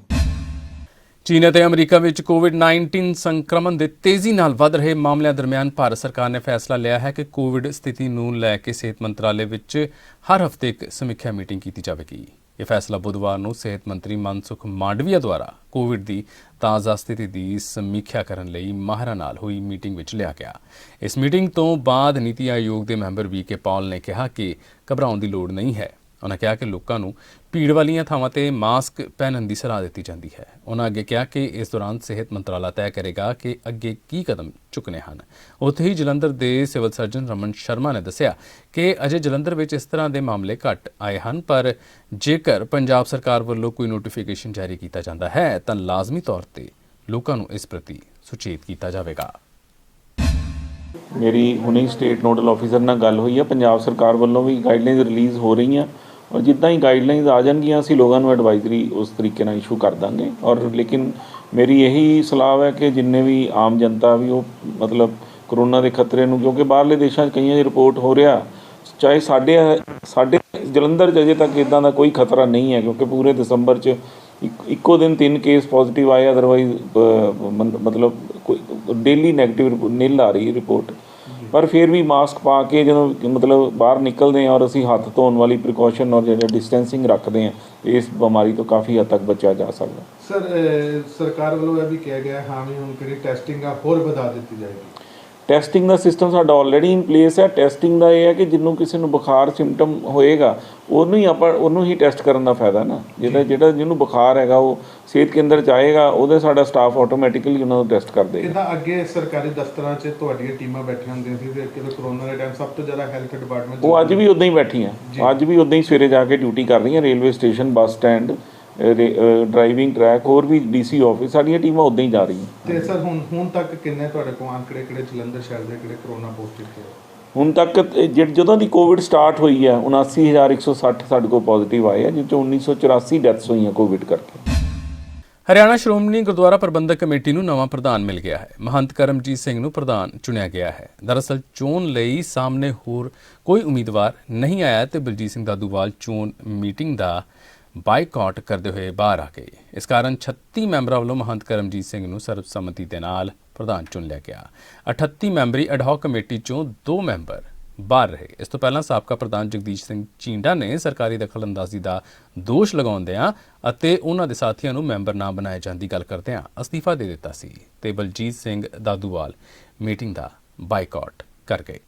ਚੀਨ ਅਤੇ ਅਮਰੀਕਾ ਵਿੱਚ ਕੋਵਿਡ-19 ਸੰਕਰਮਣ ਦੇ ਤੇਜ਼ੀ ਨਾਲ ਵਧ ਰਹੇ ਮਾਮਲਿਆਂ ਦਰਮਿਆਨ ਭਾਰਤ ਸਰਕਾਰ ਨੇ ਫੈਸਲਾ ਲਿਆ ਹੈ ਕਿ ਕੋਵਿਡ ਸਥਿਤੀ ਨੂੰ ਲੈ ਕੇ ਸਿਹਤ ਮੰਤਰਾਲੇ ਵਿੱਚ ਹਰ ਹਫ਼ਤੇ ਇੱਕ ਸਮੀਖਿਆ ਮੀਟਿੰਗ ਕੀਤੀ ਜਾਵੇਗੀ। ਇਹ ਫੈਸਲਾ ਬੁੱਧਵਾਰ ਨੂੰ ਸਿਹਤ ਮੰਤਰੀ ਮਨਸੁਖ ਮਾਂਡਵੀਆ ਦੁਆਰਾ ਕੋਵਿਡ ਦੀ ਤਾਜ਼ਾ ਸਥਿਤੀ ਦੀ ਸਮੀਖਿਆ ਕਰਨ ਲਈ ਮਾਹਿਰਾਂ ਨਾਲ ਹੋਈ ਮੀਟਿੰਗ ਵਿੱਚ ਲਿਆ ਗਿਆ। ਇਸ ਮੀਟਿੰਗ ਤੋਂ ਬਾਅਦ ਨੀਤੀ ਆਯੋਗ ਦੇ ਮੈਂਬਰ ਵੀ.ਕੇ. ਪੌਲ ਨੇ ਕਿਹਾ ਕਿ ਘਬਰਾਉਣ ਦੀ ਲੋੜ ਨਹੀਂ ਹੈ। ਉਹਨਾਂ ਕਿਹਾ ਕਿ ਲੋਕਾਂ ਨੂੰ ਭੀੜ ਵਾਲੀਆਂ ਥਾਵਾਂ ਤੇ ਮਾਸਕ ਪਹਿਨਣ ਦੀ ਸਲਾਹ ਦਿੱਤੀ ਜਾਂਦੀ ਹੈ। ਉਹਨਾਂ ਅੱਗੇ ਕਿਹਾ ਕਿ ਇਸ ਦੌਰਾਨ ਸਿਹਤ ਮੰਤਰਾਲਾ ਤੈਅ ਕਰੇਗਾ ਕਿ ਅੱਗੇ ਕੀ ਕਦਮ ਚੁੱਕਣੇ ਹਨ। ਉੱਥੇ ਹੀ ਜਲੰਧਰ ਦੇ ਸਿਵਲ ਸਰਜਨ ਰਮਨ ਸ਼ਰਮਾ ਨੇ ਦੱਸਿਆ ਕਿ ਅਜੇ ਜਲੰਧਰ ਵਿੱਚ ਇਸ ਤਰ੍ਹਾਂ ਦੇ ਮਾਮਲੇ ਘੱਟ ਆਏ ਹਨ, ਪਰ ਜੇਕਰ ਪੰਜਾਬ ਸਰਕਾਰ ਵੱਲੋਂ ਕੋਈ ਨੋਟੀਫਿਕੇਸ਼ਨ ਜਾਰੀ ਕੀਤਾ ਜਾਂਦਾ ਹੈ ਤਾਂ ਲਾਜ਼ਮੀ ਤੌਰ ਤੇ ਲੋਕਾਂ ਨੂੰ ਇਸ ਪ੍ਰਤੀ ਸੁਚੇਤ ਕੀਤਾ ਜਾਵੇਗਾ। ਮੇਰੀ ਹੁਣੇ ਸਟੇਟ ਨੋਡਲ ਆਫੀਸਰ ਨਾਲ ਗੱਲ ਹੋਈ ਹੈ। ਪੰਜਾਬ ਸਰਕਾਰ ਵੱਲੋਂ ਵੀ ਗਾਈਡਲਾਈਨਸ ਰਿਲੀਜ਼ ਹੋ ਰਹੀਆਂ ਔਰ ਜਿੱਦਾਂ ਹੀ ਗਾਈਡਲਾਈਨਸ ਆ ਜਾਣਗੀਆਂ ਅਸੀਂ ਲੋਕਾਂ ਨੂੰ ਐਡਵਾਈਜ਼ਰੀ ਉਸ ਤਰੀਕੇ ਨਾਲ ਇਸ਼ੂ ਕਰ ਦਾਂਗੇ। ਔਰ ਲੇਕਿਨ ਮੇਰੀ ਇਹੀ ਸਲਾਹ ਹੈ ਕਿ ਜਿੰਨੇ ਵੀ ਆਮ ਜਨਤਾ ਵੀ ਉਹ ਮਤਲਬ ਕਰੋਨਾ ਦੇ ਖਤਰੇ ਨੂੰ, ਕਿਉਂਕਿ ਬਾਹਰਲੇ ਦੇਸ਼ਾਂ 'ਚ ਕਈਆਂ ਦੀ ਰਿਪੋਰਟ ਹੋ ਰਿਹਾ, ਚਾਹੇ ਸਾਡੇ ਜਲੰਧਰ 'ਚ ਅਜੇ ਤੱਕ ਇੱਦਾਂ ਦਾ ਕੋਈ ਖਤਰਾ ਨਹੀਂ ਹੈ, ਕਿਉਂਕਿ ਪੂਰੇ ਦਸੰਬਰ 'ਚ ਇੱਕੋ ਦਿਨ 3 ਕੇਸ ਪੋਜ਼ਿਟਿਵ ਆਏ, ਅਦਰਵਾਈਜ਼ ਮਤਲਬ ਕੋਈ ਡੇਲੀ ਨੈਗੇਟਿਵ ਨਿਲ ਆ ਰਹੀ ਰਿਪੋਰਟ। ਪਰ ਫਿਰ ਵੀ ਮਾਸਕ ਪਾ ਕੇ ਜਦੋਂ ਮਤਲਬ ਬਾਹਰ ਨਿਕਲਦੇ ਹਾਂ ਔਰ ਅਸੀਂ ਹੱਥ ਧੋਣ ਵਾਲੀ ਪ੍ਰੀਕਾਸ਼ਨ ਔਰ ਜਿਹੜਾ ਡਿਸਟੈਂਸਿੰਗ ਰੱਖਦੇ ਹਾਂ, ਇਸ ਬਿਮਾਰੀ ਤੋਂ ਕਾਫੀ ਹੱਦ ਤੱਕ ਬਚਿਆ ਜਾ ਸਕਦਾ। ਸਰ ਸਰਕਾਰ ਵੱਲੋਂ ਇਹ ਵੀ ਕਿਹਾ ਗਿਆ ਹਾਂ ਵੀ ਹੁਣ ਕਿਹੜੀ ਟੈਸਟਿੰਗ ਆ ਹੋਰ ਵਧਾ ਦਿੱਤੀ ਜਾਏਗੀ। ਟੈਸਟਿੰਗ ਦਾ ਸਿਸਟਮ ਸਾਡਾ ਆਲਰੇਡੀ ਇਨ ਪਲੇਸ ਹੈ। ਟੈਸਟਿੰਗ ਦਾ ਇਹ ਹੈ ਕਿ ਜਿਹਨੂੰ ਕਿਸੇ ਨੂੰ ਬੁਖਾਰ ਸਿੰਪਟਮ ਹੋਏਗਾ ਉਹਨੂੰ ਹੀ ਟੈਸਟ ਕਰਨ ਦਾ ਫਾਇਦਾ ਨਾ। ਜਿਹੜਾ ਜਿਹਨੂੰ ਬੁਖਾਰ ਹੈਗਾ ਉਹ ਸਿਹਤ ਕੇਂਦਰ 'ਚ ਆਏਗਾ, ਉਹਦੇ ਸਾਡਾ ਸਟਾਫ ਆਟੋਮੈਟਿਕਲੀ ਉਹਨਾਂ ਨੂੰ ਟੈਸਟ ਕਰ ਦੇਗਾ। ਕਿੱਦਾਂ ਅੱਗੇ ਸਰਕਾਰੀ ਦਫ਼ਤਰਾਂ 'ਚ ਤੁਹਾਡੀਆਂ ਟੀਮਾਂ ਬੈਠੀਆਂ ਹੁੰਦੀਆਂ ਸੀ ਤੇ ਕਿਦੋਂ ਕਰੋਨਾ ਦੇ ਟਾਈਮ ਸਭ ਤੋਂ ਜ਼ਿਆਦਾ ਹੈਲਥ ਡਿਪਾਰਟਮੈਂਟ ਉਹ ਅੱਜ ਵੀ ਉੱਦਾਂ ਹੀ ਬੈਠੀਆਂ, ਅੱਜ ਵੀ ਉੱਦਾਂ ਹੀ ਸਵੇਰੇ ਜਾ ਕੇ ਡਿਊਟੀ ਕਰ ਰਹੀਆਂ। Railway station, bus stand, driving track, ਹੋਰ ਵੀ DC ਆਫਿਸ, ਸਾਡੀਆਂ ਟੀਮਾਂ ਉੱਦਾਂ ਹੀ ਜਾ ਰਹੀਆਂ। ਤੇ ਸਰ ਹੁਣ ਤੱਕ ਕਿੰਨੇ ਤੁਹਾਡੇ ਕੋਲ ਆਂਕੜੇ ਕਿਹੜੇ ਜਲੰਧਰ ਸ਼ਹਿਰ ਦੇ ਕਿਹੜੇ ਕਰੋਨਾ ਪੋਜ਼ਿਟਿਵ ਤੇ? ਹੁਣ ਤੱਕ ਜਦੋਂ ਦੀ ਕੋਵਿਡ ਸਟਾਰਟ ਹੋਈ ਹੈ 79,160 ਸਾਡੇ ਕੋਲ ਪੋਜ਼ਿਟਿਵ ਆਏ ਆ, ਜਿਸ 'ਚੋਂ 1984 ਡੈਥਸ ਹੋਈਆਂ ਕੋਵਿਡ ਕਰਕੇ। ਹਰਿਆਣਾ ਸ਼੍ਰੋਮਣੀ ਗੁਰਦੁਆਰਾ ਪ੍ਰਬੰਧਕ ਕਮੇਟੀ ਨੂੰ ਨਵਾਂ ਪ੍ਰਧਾਨ ਮਿਲ ਗਿਆ ਹੈ। ਮਹੰਤ ਕਰਮਜੀਤ ਸਿੰਘ ਨੂੰ ਪ੍ਰਧਾਨ ਚੁਣਿਆ ਗਿਆ ਹੈ। ਦਰਅਸਲ ਚੋਣ ਲਈ ਸਾਹਮਣੇ ਹੋਰ ਕੋਈ ਉਮੀਦਵਾਰ ਨਹੀਂ ਆਇਆ ਤੇ ਬਲਜੀਤ ਸਿੰਘ ਦਾਦੂਵਾਲ ਚੋਣ ਮੀਟਿੰਗ ਦਾ ਬਾਈਕਾਟ ਕਰਦੇ ਹੋਏ ਬਾਹਰ ਆ ਗਏ। ਇਸ ਕਾਰਨ 36 ਮੈਂਬਰਾਂ ਵੱਲੋਂ ਮਹੰਤ ਕਰਮਜੀਤ ਸਿੰਘ ਨੂੰ ਸਰਬਸੰਮਤੀ ਦੇ ਨਾਲ ਪ੍ਰਧਾਨ ਚੁਣ ਲਿਆ ਗਿਆ। 38 ਮੈਂਬਰੀ ਐਡਹੌਕ ਕਮੇਟੀ ਚੋਂ 2 ਮੈਂਬਰ ਬਾਹਰ ਰਹੇ। ਇਸ ਤੋਂ ਪਹਿਲਾਂ ਸਾਬਕਾ ਪ੍ਰਧਾਨ ਜਗਦੀਸ਼ ਸਿੰਘ ਚੀਂਡਾ ਨੇ ਸਰਕਾਰੀ ਦਖਲਅੰਦਾਜ਼ੀ ਦਾ ਦੋਸ਼ ਲਗਾਉਂਦਿਆਂ ਅਤੇ ਉਹਨਾਂ ਦੇ ਸਾਥੀਆਂ ਨੂੰ ਮੈਂਬਰ ਨਾ ਬਣਾਏ ਜਾਣ ਦੀ ਗੱਲ ਕਰਦਿਆਂ ਅਸਤੀਫਾ ਦੇ ਦਿੱਤਾ ਸੀ ਤੇ ਬਲਜੀਤ ਸਿੰਘ ਦਾਦੂਵਾਲ ਮੀਟਿੰਗ ਦਾ ਬਾਈਕਾਟ ਕਰ ਗਏ।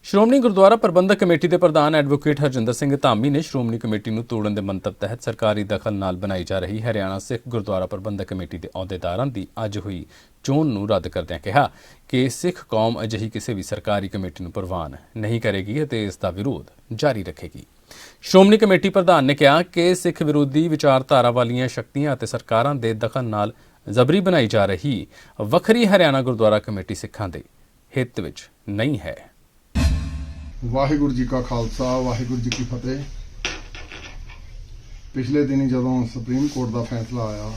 ਸ਼੍ਰੋਮਣੀ ਗੁਰਦੁਆਰਾ ਪ੍ਰਬੰਧਕ ਕਮੇਟੀ ਦੇ ਪ੍ਰਧਾਨ ਐਡਵੋਕੇਟ ਹਰਜਿੰਦਰ ਸਿੰਘ ਧਾਮੀ ਨੇ ਸ਼੍ਰੋਮਣੀ ਕਮੇਟੀ ਨੂੰ ਤੋੜਨ ਦੇ ਮੰਤਵ ਤਹਿਤ ਸਰਕਾਰੀ ਦਖਲ ਨਾਲ ਬਣਾਈ ਜਾ ਰਹੀ ਹਰਿਆਣਾ ਸਿੱਖ ਗੁਰਦੁਆਰਾ ਪ੍ਰਬੰਧਕ ਕਮੇਟੀ ਦੇ ਅਹੁਦੇਦਾਰਾਂ ਦੀ ਅੱਜ ਹੋਈ ਚੋਣ ਨੂੰ ਰੱਦ ਕਰਦਿਆਂ ਕਿਹਾ ਕਿ ਸਿੱਖ ਕੌਮ ਅਜਿਹੀ ਕਿਸੇ ਵੀ ਸਰਕਾਰੀ ਕਮੇਟੀ ਨੂੰ ਪ੍ਰਵਾਨ ਨਹੀਂ ਕਰੇਗੀ ਅਤੇ ਇਸ ਦਾ ਵਿਰੋਧ ਜਾਰੀ ਰੱਖੇਗੀ। ਸ਼੍ਰੋਮਣੀ ਕਮੇਟੀ ਪ੍ਰਧਾਨ ਨੇ ਕਿਹਾ ਕਿ ਸਿੱਖ ਵਿਰੋਧੀ ਵਿਚਾਰਧਾਰਾ ਵਾਲੀਆਂ ਸ਼ਕਤੀਆਂ ਅਤੇ ਸਰਕਾਰਾਂ ਦੇ ਦਖਲ ਨਾਲ ਜ਼ਬਰੀ ਬਣਾਈ ਜਾ ਰਹੀ ਵੱਖਰੀ ਹਰਿਆਣਾ ਗੁਰਦੁਆਰਾ ਕਮੇਟੀ ਸਿੱਖਾਂ ਦੇ ਹਿੱਤ ਵਿੱਚ ਨਹੀਂ ਹੈ। ਵਾਹਿਗੁਰੂ ਜੀ ਕਾ ਖਾਲਸਾ, ਵਾਹਿਗੁਰੂ ਜੀ ਕੀ ਫਤਿਹ। ਪਿਛਲੇ ਦਿਨੀ ਜਦੋਂ ਸੁਪਰੀਮ ਕੋਰਟ ਦਾ ਫੈਸਲਾ ਆਇਆ,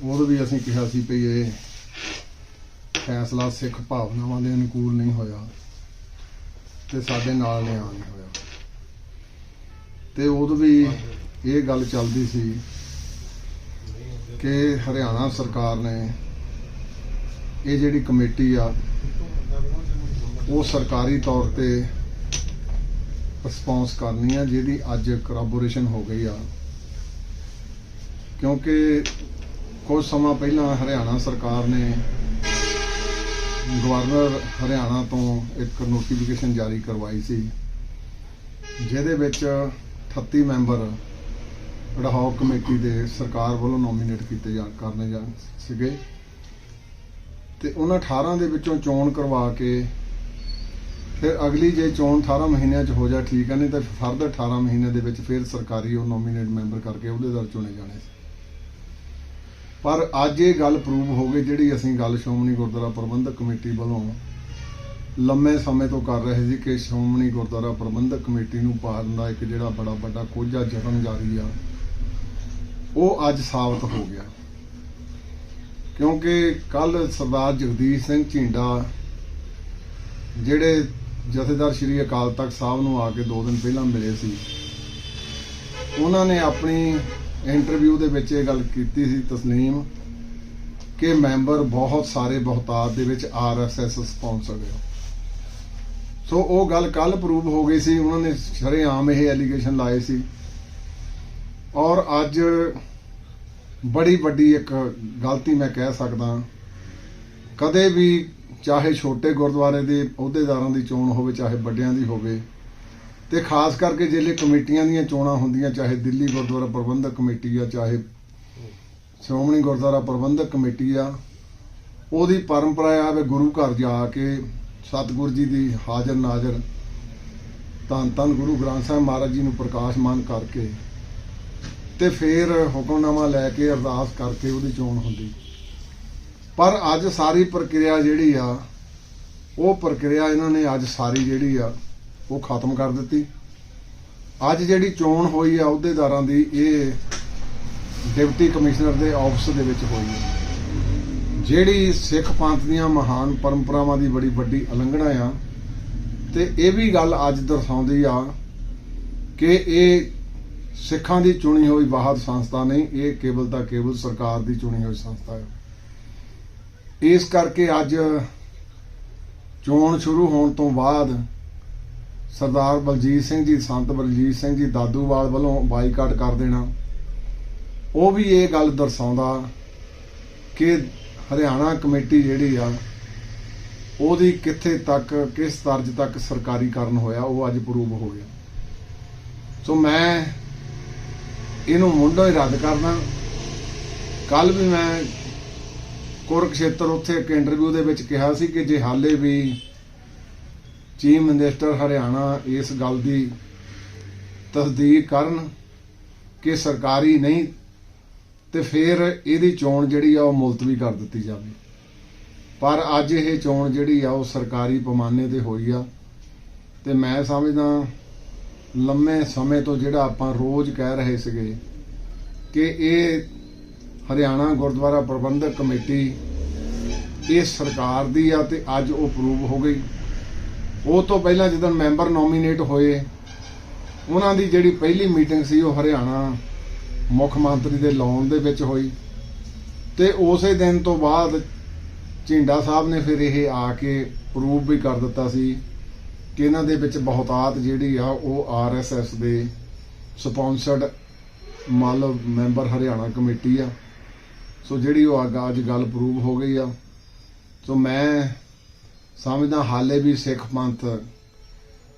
ਉਦੋਂ ਵੀ ਅਸੀਂ ਕਿਹਾ ਸੀ ਕਿ ਇਹ ਫੈਸਲਾ ਸਿੱਖ ਭਾਵਨਾਵਾਂ ਦੇ ਅਨੁਕੂਲ ਨਹੀਂ ਹੋਇਆ ਤੇ ਸਾਡੇ ਨਾਲ ਨਿਆਂ ਨਹੀਂ ਹੋਇਆ। ਤੇ ਉਦੋਂ ਵੀ ਇਹ ਗੱਲ ਚੱਲਦੀ ਸੀ ਕਿ ਹਰਿਆਣਾ ਸਰਕਾਰ ਨੇ ਇਹ ਜਿਹੜੀ ਕਮੇਟੀ ਆ ਉਹ ਸਰਕਾਰੀ ਤੌਰ ਤੇ ਰਿਸਪੌਂਸ ਕਰਨੀ ਆ, ਜਿਹਦੀ ਅੱਜ ਕਰੋਬੋਰੇਸ਼ਨ ਹੋ ਗਈ ਆ। ਕਿਉਂਕਿ ਕੁਝ ਸਮਾਂ ਪਹਿਲਾਂ ਹਰਿਆਣਾ ਸਰਕਾਰ ਨੇ ਗਵਰਨਰ ਹਰਿਆਣਾ ਤੋਂ ਇੱਕ ਨੋਟੀਫਿਕੇਸ਼ਨ ਜਾਰੀ ਕਰਵਾਈ ਸੀ, ਜਿਹਦੇ ਵਿੱਚ 38 ਮੈਂਬਰ ਐਡਹੌਕ ਕਮੇਟੀ ਦੇ ਸਰਕਾਰ ਵੱਲੋਂ ਨੋਮੀਨੇਟ ਕੀਤੇ ਕਰਨੇ ਸੀਗੇ ਤੇ ਉਹਨਾਂ 18 ਦੇ ਵਿੱਚੋਂ ਚੋਣ ਕਰਵਾ ਕੇ ਫਿਰ ਅਗਲੀ ਜੇ ਚੋਣ 18 ਮਹੀਨਿਆਂ 'ਚ ਹੋ ਜਾ ਠੀਕ ਹੈ, ਨਹੀਂ ਤਾਂ ਫਰਦਰ 18 ਮਹੀਨਿਆਂ ਦੇ ਵਿੱਚ ਫਿਰ ਸਰਕਾਰੀ ਉਹ ਨੋਮੀਨੇਟ ਮੈਂਬਰ ਕਰਕੇ ਅਹੁਦੇਦਾਰ ਚੁਣੇ ਜਾਣੇ ਸੀ। ਪਰ ਅੱਜ ਇਹ ਗੱਲ ਪ੍ਰੂਵ ਹੋ ਗਈ, ਜਿਹੜੀ ਅਸੀਂ ਗੱਲ ਸ਼੍ਰੋਮਣੀ ਗੁਰਦੁਆਰਾ ਪ੍ਰਬੰਧਕ ਕਮੇਟੀ ਵੱਲੋਂ ਲੰਮੇ ਸਮੇਂ ਤੋਂ ਕਰ ਰਹੇ ਸੀ ਕਿ ਸ਼੍ਰੋਮਣੀ ਗੁਰਦੁਆਰਾ ਪ੍ਰਬੰਧਕ ਕਮੇਟੀ ਨੂੰ ਪਾੜਨ ਦਾ ਇੱਕ ਜਿਹੜਾ ਬੜਾ ਵੱਡਾ ਕੋਝਾ ਯਤਨ ਜਾਰੀ ਆ, ਉਹ ਅੱਜ ਸਾਬਤ ਹੋ ਗਿਆ। ਕਿਉਂਕਿ ਕੱਲ ਸਰਦਾਰ ਜਗਦੀਸ਼ ਸਿੰਘ ਚੀਂਡਾ ਜਿਹੜੇ ਜਥੇਦਾਰ ਸ਼੍ਰੀ ਅਕਾਲ ਤਖਤ ਸਾਹਿਬ ਨੂੰ ਆ ਕੇ 2 ਦਿਨ ਪਹਿਲਾਂ ਮਿਲੇ ਸੀ, ਉਹਨਾਂ ਨੇ ਆਪਣੀ ਇੰਟਰਵਿਊ ਦੇ ਵਿੱਚ ਇਹ ਗੱਲ ਕੀਤੀ ਸੀ ਤਸਲੀਮ ਕਿ ਮੈਂਬਰ ਬਹੁਤ ਸਾਰੇ ਬਹੁਤਾਤ ਦੇ ਵਿੱਚ RSS ਸਪਾਂਸਰਡ ਹੈ। ਸੋ ਉਹ ਗੱਲ ਕੱਲ ਪ੍ਰੂਵ ਹੋ ਗਈ ਸੀ। ਉਹਨਾਂ ਨੇ ਸ਼ਰੇਆਮ ਇਹ ਐਲੀਗੇਸ਼ਨ ਲਾਏ ਸੀ ਔਰ ਅੱਜ ਬੜੀ ਵੱਡੀ ਇੱਕ ਗਲਤੀ ਮੈਂ ਕਹਿ ਸਕਦਾ, ਕਦੇ ਵੀ ਚਾਹੇ ਛੋਟੇ ਗੁਰਦੁਆਰੇ ਦੇ ਅਹੁਦੇਦਾਰਾਂ ਦੀ ਚੋਣ ਹੋਵੇ ਚਾਹੇ ਵੱਡਿਆਂ ਦੀ ਹੋਵੇ, ਤੇ ਖਾਸ ਕਰਕੇ ਜਿਹੜੇ ਕਮੇਟੀਆਂ ਦੀਆਂ ਚੋਣਾਂ ਹੁੰਦੀਆਂ, ਚਾਹੇ ਦਿੱਲੀ ਗੁਰਦੁਆਰਾ ਪ੍ਰਬੰਧਕ ਕਮੇਟੀ ਆ ਚਾਹੇ ਸ਼੍ਰੋਮਣੀ ਗੁਰਦੁਆਰਾ ਪ੍ਰਬੰਧਕ ਕਮੇਟੀ ਆ, ਉਹਦੀ ਪਰੰਪਰਾ ਆ ਵੀ ਗੁਰੂ ਘਰ ਜਾ ਕੇ ਸਤਿਗੁਰੂ ਜੀ ਦੀ ਹਾਜ਼ਰ ਨਾਜ਼ਰ ਧੰਨ ਧੰਨ ਗੁਰੂ ਗ੍ਰੰਥ ਸਾਹਿਬ ਮਹਾਰਾਜ ਜੀ ਨੂੰ ਪ੍ਰਕਾਸ਼ਮਾਨ ਕਰਕੇ ਤੇ ਫਿਰ ਹੁਕਮਨਾਮਾ ਲੈ ਕੇ ਅਰਦਾਸ ਕਰਕੇ ਉਹਦੀ ਚੋਣ ਹੁੰਦੀ। ਪਰ ਅੱਜ ਸਾਰੀ ਪ੍ਰਕਿਰਿਆ ਜਿਹੜੀ ਆ, ਉਹ ਪ੍ਰਕਿਰਿਆ ਇਹਨਾਂ ਨੇ ਅੱਜ ਸਾਰੀ ਜਿਹੜੀ ਆ ਉਹ ਖਤਮ ਕਰ ਦਿੱਤੀ। ਅੱਜ ਜਿਹੜੀ ਚੋਣ ਹੋਈ ਆ ਅਹੁਦੇਦਾਰਾਂ ਦੀ, ਇਹ ਡਿਪਟੀ ਕਮਿਸ਼ਨਰ ਦੇ ਆਫਿਸ ਦੇ ਵਿੱਚ ਹੋਈ ਹੈ, ਜਿਹੜੀ ਸਿੱਖ ਪੰਥ ਦੀਆਂ ਮਹਾਨ ਪਰੰਪਰਾਵਾਂ ਦੀ ਬੜੀ ਵੱਡੀ ਉਲੰਘਣਾ ਆ। ਤੇ ਇਹ ਵੀ ਗੱਲ ਅੱਜ ਦਰਸਾਉਂਦੀ ਆ ਕਿ ਇਹ ਸਿੱਖਾਂ ਦੀ ਚੁਣੀ ਹੋਈ ਬਾਹਰ ਸੰਸਥਾ ਨਹੀਂ, ਇਹ ਕੇਵਲ ਤਾਂ ਕੇਵਲ ਸਰਕਾਰ ਦੀ ਚੁਣੀ ਹੋਈ ਸੰਸਥਾ ਹੈ। ਇਸ ਕਰਕੇ ਅੱਜ ਚੋਣ ਸ਼ੁਰੂ ਹੋਣ ਤੋਂ ਬਾਅਦ ਸਰਦਾਰ ਬਲਜੀਤ ਸਿੰਘ ਜੀ, ਸੰਤ ਬਲਜੀਤ ਸਿੰਘ ਜੀ ਦਾਦੂਵਾਲ ਵੱਲੋਂ ਬਾਈਕਾਟ ਕਰ ਦੇਣਾ, ਉਹ ਵੀ ਇਹ ਗੱਲ ਦਰਸਾਉਂਦਾ ਕਿ ਹਰਿਆਣਾ ਕਮੇਟੀ ਜਿਹੜੀ ਆ ਉਹਦੀ ਕਿੱਥੇ ਤੱਕ, ਕਿਸ ਤਰਜ ਤੱਕ ਸਰਕਾਰੀਕਰਨ ਹੋਇਆ, ਉਹ ਅੱਜ ਪ੍ਰੂਵ ਹੋ ਗਿਆ। ਸੋ ਮੈਂ ਇਹਨੂੰ ਮੁੱਢੋਂ ਹੀ ਰੱਦ ਕਰਦਾ। ਕੱਲ ਵੀ ਮੈਂ ਕੁਰੂਕਸ਼ੇਤਰ ਉੱਥੇ ਇੱਕ ਇੰਟਰਵਿਊ ਦੇ ਵਿੱਚ ਕਿਹਾ ਸੀ ਕਿ ਜੇ ਹਾਲੇ ਵੀ ਚੀਫ ਮਿਨਿਸਟਰ ਹਰਿਆਣਾ ਇਸ ਗੱਲ ਦੀ ਤਸਦੀਕ ਕਰਨ ਕਿ ਸਰਕਾਰੀ ਨਹੀਂ, ਤੇ ਫਿਰ ਇਹਦੀ ਚੋਣ ਜਿਹੜੀ ਆ ਉਹ ਮੁਲਤਵੀ ਕਰ ਦਿੱਤੀ ਜਾਵੇ। ਪਰ ਅੱਜ ਇਹ ਚੋਣ ਜਿਹੜੀ ਆ ਉਹ ਸਰਕਾਰੀ ਪੈਮਾਨੇ ਤੇ ਹੋਈ ਆ, ਤੇ ਮੈਂ ਸਮਝਦਾ ਲੰਮੇ ਸਮੇਂ ਤੋਂ ਜਿਹੜਾ ਆਪਾਂ ਰੋਜ਼ ਕਹਿ ਰਹੇ ਸੀਗੇ ਕਿ ਇਹ ਹਰਿਆਣਾ ਗੁਰਦੁਆਰਾ ਪ੍ਰਬੰਧਕ ਕਮੇਟੀ ਇਹ ਸਰਕਾਰ ਦੀ ਆ, ਤੇ ਅੱਜ ਉਹ ਪ੍ਰੂਵ ਹੋ ਗਈ। ਉਹ ਤੋਂ ਪਹਿਲਾਂ ਜਦੋਂ ਮੈਂਬਰ ਨੋਮੀਨੇਟ ਹੋਏ, ਉਹਨਾਂ ਦੀ ਜਿਹੜੀ ਪਹਿਲੀ ਮੀਟਿੰਗ ਸੀ ਉਹ ਹਰਿਆਣਾ ਮੁੱਖ ਮੰਤਰੀ ਦੇ ਲਾਉਣ ਦੇ ਵਿੱਚ ਹੋਈ, ਤੇ ਉਸੇ ਦਿਨ ਤੋਂ ਬਾਅਦ ਝਿੰਡਾ ਸਾਹਿਬ ਨੇ ਫਿਰ ਇਹ ਆ ਕੇ ਪ੍ਰੂਵ ਵੀ ਕਰ ਦਿੱਤਾ ਸੀ ਕਿ ਇਹਨਾਂ ਦੇ ਵਿੱਚ ਬਹੁਤਾਤ ਜਿਹੜੀ ਆ ਉਹ RSS ਦੇ ਸਪਾਂਸਰਡ ਮੰਨ ਲਓ ਮੈਂਬਰ ਹਰਿਆਣਾ ਕਮੇਟੀ ਆ। ਸੋ ਜਿਹੜੀ ਉਹ ਅੱਜ ਗੱਲ ਪ੍ਰੂਵ ਹੋ ਗਈ ਆ। ਸੋ ਮੈਂ ਸਮਝਦਾ ਹਾਲੇ ਵੀ ਸਿੱਖ ਪੰਥ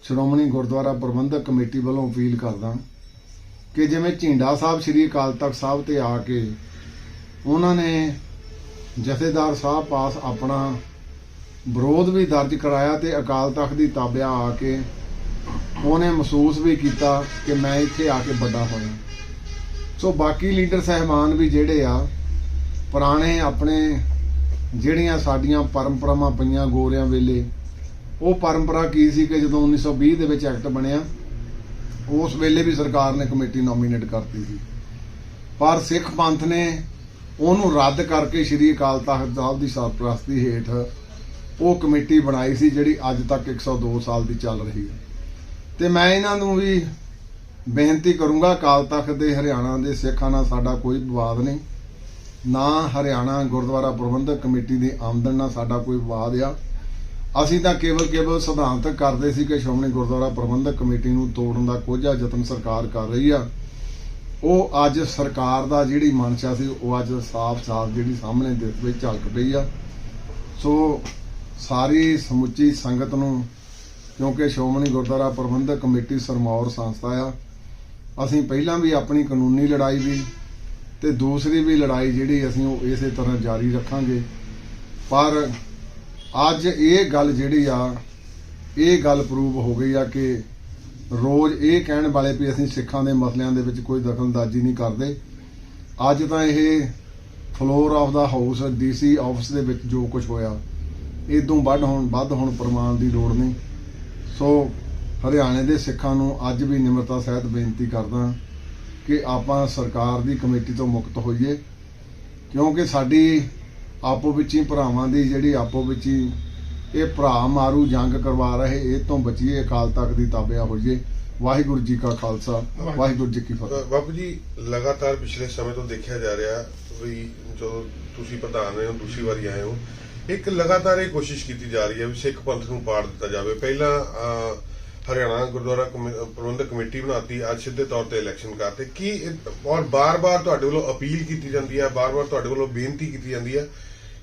ਸ਼੍ਰੋਮਣੀ ਗੁਰਦੁਆਰਾ ਪ੍ਰਬੰਧਕ ਕਮੇਟੀ ਵੱਲੋਂ ਅਪੀਲ ਕਰਦਾ ਕਿ ਜਿਵੇਂ ਝਿੰਡਾ ਸਾਹਿਬ ਸ੍ਰੀ ਅਕਾਲ ਤਖਤ ਸਾਹਿਬ ਤੇ ਆ ਕੇ ਉਹਨਾਂ ਨੇ ਜਥੇਦਾਰ ਸਾਹਿਬ ਪਾਸ ਆਪਣਾ ਵਿਰੋਧ ਵੀ ਦਰਜ ਕਰਾਇਆ, ਤੇ ਅਕਾਲ ਤਖਤ ਦੀ ਤਾਬਿਆ ਆ ਕੇ ਉਹਨੇ ਮਹਿਸੂਸ ਵੀ ਕੀਤਾ ਕਿ ਮੈਂ ਇੱਥੇ ਆ ਕੇ ਵੱਡਾ ਹੋਇਆ। ਸੋ ਬਾਕੀ ਲੀਡਰ ਸਹਿਬਾਨ ਵੀ ਜਿਹੜੇ ਆ ਪੁਰਾਣੇ ਆਪਣੇ ਜਿਹੜੀਆਂ ਸਾਡੀਆਂ ਪਰੰਪਰਾਵਾਂ ਪਈਆਂ ਗੋਰਿਆਂ ਵੇਲੇ, ਉਹ ਪਰੰਪਰਾ ਕੀ ਸੀ ਕਿ ਜਦੋਂ 1920 ਦੇ ਵਿੱਚ ਐਕਟ ਬਣਿਆ ਉਸ ਵੇਲੇ ਵੀ ਸਰਕਾਰ ਨੇ ਕਮੇਟੀ ਨੋਮੀਨੇਟ ਕਰਤੀ ਸੀ, ਪਰ ਸਿੱਖ ਪੰਥ ਨੇ ਉਹਨੂੰ ਰੱਦ ਕਰਕੇ ਸ੍ਰੀ ਅਕਾਲ ਤਖਤ ਸਾਹਿਬ ਦੀ ਸਰਪ੍ਰਸਤੀ ਹੇਠ ਉਹ ਕਮੇਟੀ ਬਣਾਈ ਸੀ, ਜਿਹੜੀ ਅੱਜ ਤੱਕ 102 ਸਾਲ ਦੀ ਚੱਲ ਰਹੀ ਹੈ। ਤੇ ਮੈਂ ਇਹਨਾਂ ਨੂੰ ਵੀ ਬੇਨਤੀ ਕਰੂੰਗਾ, ਅਕਾਲ ਤਖਤ ਦੇ ਹਰਿਆਣਾ ਦੇ ਸਿੱਖਾਂ ਨਾਲ ਸਾਡਾ ਕੋਈ ਵਿਵਾਦ ਨਹੀਂ, ਨਾ ਹਰਿਆਣਾ ਗੁਰਦੁਆਰਾ ਪ੍ਰਬੰਧਕ ਕਮੇਟੀ ਦੀ ਆਮਦਨ ਨਾਲ ਸਾਡਾ ਕੋਈ ਵਿਵਾਦ ਆ। ਅਸੀਂ ਤਾਂ ਕੇਵਲ ਸਿਧਾਂਤਕ ਕਰਦੇ ਸੀ ਕਿ ਸ਼੍ਰੋਮਣੀ ਗੁਰਦੁਆਰਾ ਪ੍ਰਬੰਧਕ ਕਮੇਟੀ ਨੂੰ ਤੋੜਨ ਦਾ ਕੋਝਾ ਯਤਨ ਸਰਕਾਰ ਕਰ ਰਹੀ ਆ। ਉਹ ਅੱਜ ਸਰਕਾਰ ਦਾ ਜਿਹੜੀ ਮਨਸ਼ਾ ਸੀ ਉਹ ਅੱਜ ਸਾਫ਼ ਜਿਹੜੀ ਸਾਹਮਣੇ ਦਿਸ ਵਿੱਚ ਝਲਕ ਪਈ ਆ। ਸੋ ਸਾਰੀ ਸਮੁੱਚੀ ਸੰਗਤ ਨੂੰ, ਕਿਉਂਕਿ ਸ਼੍ਰੋਮਣੀ ਗੁਰਦੁਆਰਾ ਪ੍ਰਬੰਧਕ ਕਮੇਟੀ ਸਰਮੌਰ ਸੰਸਥਾ ਆ, ਅਸੀਂ ਪਹਿਲਾਂ ਵੀ ਆਪਣੀ ਕਾਨੂੰਨੀ ਲੜਾਈ ਵੀ ਤੇ ਦੂਸਰੀ ਵੀ ਲੜਾਈ ਜਿਹੜੀ ਅਸੀਂ ਉਹ ਇਸੇ ਤਰ੍ਹਾਂ ਜਾਰੀ ਰੱਖਾਂਗੇ। ਪਰ ਅੱਜ ਇਹ ਗੱਲ ਜਿਹੜੀ ਆ ਇਹ ਗੱਲ ਪ੍ਰੂਵ ਹੋ ਗਈ ਆ ਕਿ ਰੋਜ਼ ਇਹ ਕਹਿਣ ਵਾਲੇ ਵੀ ਅਸੀਂ ਸਿੱਖਾਂ ਦੇ ਮਸਲਿਆਂ ਦੇ ਵਿੱਚ ਕੋਈ ਦਖਲਅੰਦਾਜ਼ੀ ਨਹੀਂ ਕਰਦੇ, ਅੱਜ ਤਾਂ ਇਹ floor of the house DC office ਦੇ ਵਿੱਚ ਜੋ ਕੁਝ ਹੋਇਆ ਇਦੋਂ ਵੱਧ ਹੁਣ ਪ੍ਰਮਾਣ ਦੀ ਲੋੜ ਨਹੀਂ। ਸੋ ਹਰਿਆਣੇ ਦੇ ਸਿੱਖਾਂ ਨੂੰ ਅੱਜ ਵੀ ਨਿਮਰਤਾ ਸਹਿਤ ਬੇਨਤੀ ਕਰਦਾ ਕਿ ਆਪਾਂ ਸਰਕਾਰ ਦੀ ਕਮੇਟੀ ਤੋਂ ਮੁਕਤ ਹੋਈਏ, ਕਿਉਂਕਿ ਸਾਡੀ ਆਪੋ ਵਿੱਚ ਹੀ ਭਰਾਵਾਂ ਦੀ ਜਿਹੜੀ ਆਪੋ ਵਿੱਚ ਹੀ ਇਹ ਭਰਾ ਮਾਰੂ ਜੰਗ ਕਰਵਾ ਰਹੇ, ਇਹ ਤੋਂ ਬਚੀਏ, ਅਕਾਲ ਤਖਤ ਦੀ ਤਾਬਿਆ ਹੋਈਏ। ਵਾਹਿਗੁਰੂ ਜੀ ਕਾ ਖਾਲਸਾ, ਵਾਹਿਗੁਰੂ ਜੀ ਕੀ ਫਤਿਹ। ਬਾਪੂ ਜੀ, ਲਗਾਤਾਰ ਪਿਛਲੇ ਸਮੇਂ ਤੋਂ ਦੇਖਿਆ ਜਾ ਰਿਹਾ ਵੀ ਜਦੋਂ ਤੁਸੀਂ ਪ੍ਰਧਾਨ ਰਹੇ ਹੋ, ਦੂਸਰੀ ਵਾਰੀ ਆਏ ਹੋ, ਇੱਕ ਲਗਾਤਾਰ ਇਹ ਕੋਸ਼ਿਸ਼ ਕੀਤੀ ਜਾ ਰਹੀ ਹੈ ਵੀ ਸਿੱਖ ਪੰਥ ਨੂੰ ਪਾੜ ਦਿੱਤਾ ਜਾਵੇ। ਪਹਿਲਾਂ ਹਰਿਆਣਾ ਗੁਰਦੁਆਰਾ ਪ੍ਰਬੰਧਕ ਕਮੇਟੀ ਬਣਾਤੀ, ਅੱਜ ਸਿੱਧੇ ਤੌਰ ਤੇ ਇਲੈਕਸ਼ਨ ਕਰਤੇ। ਕੀ ਔਰ ਬਾਰ-ਬਾਰ ਤੁਹਾਡੇ ਵੱਲੋਂ ਅਪੀਲ ਕੀਤੀ ਜਾਂਦੀ ਹੈ, ਬਾਰ-ਬਾਰ ਤੁਹਾਡੇ ਵੱਲੋਂ ਬੇਨਤੀ ਕੀਤੀ ਜਾਂਦੀ ਹੈ,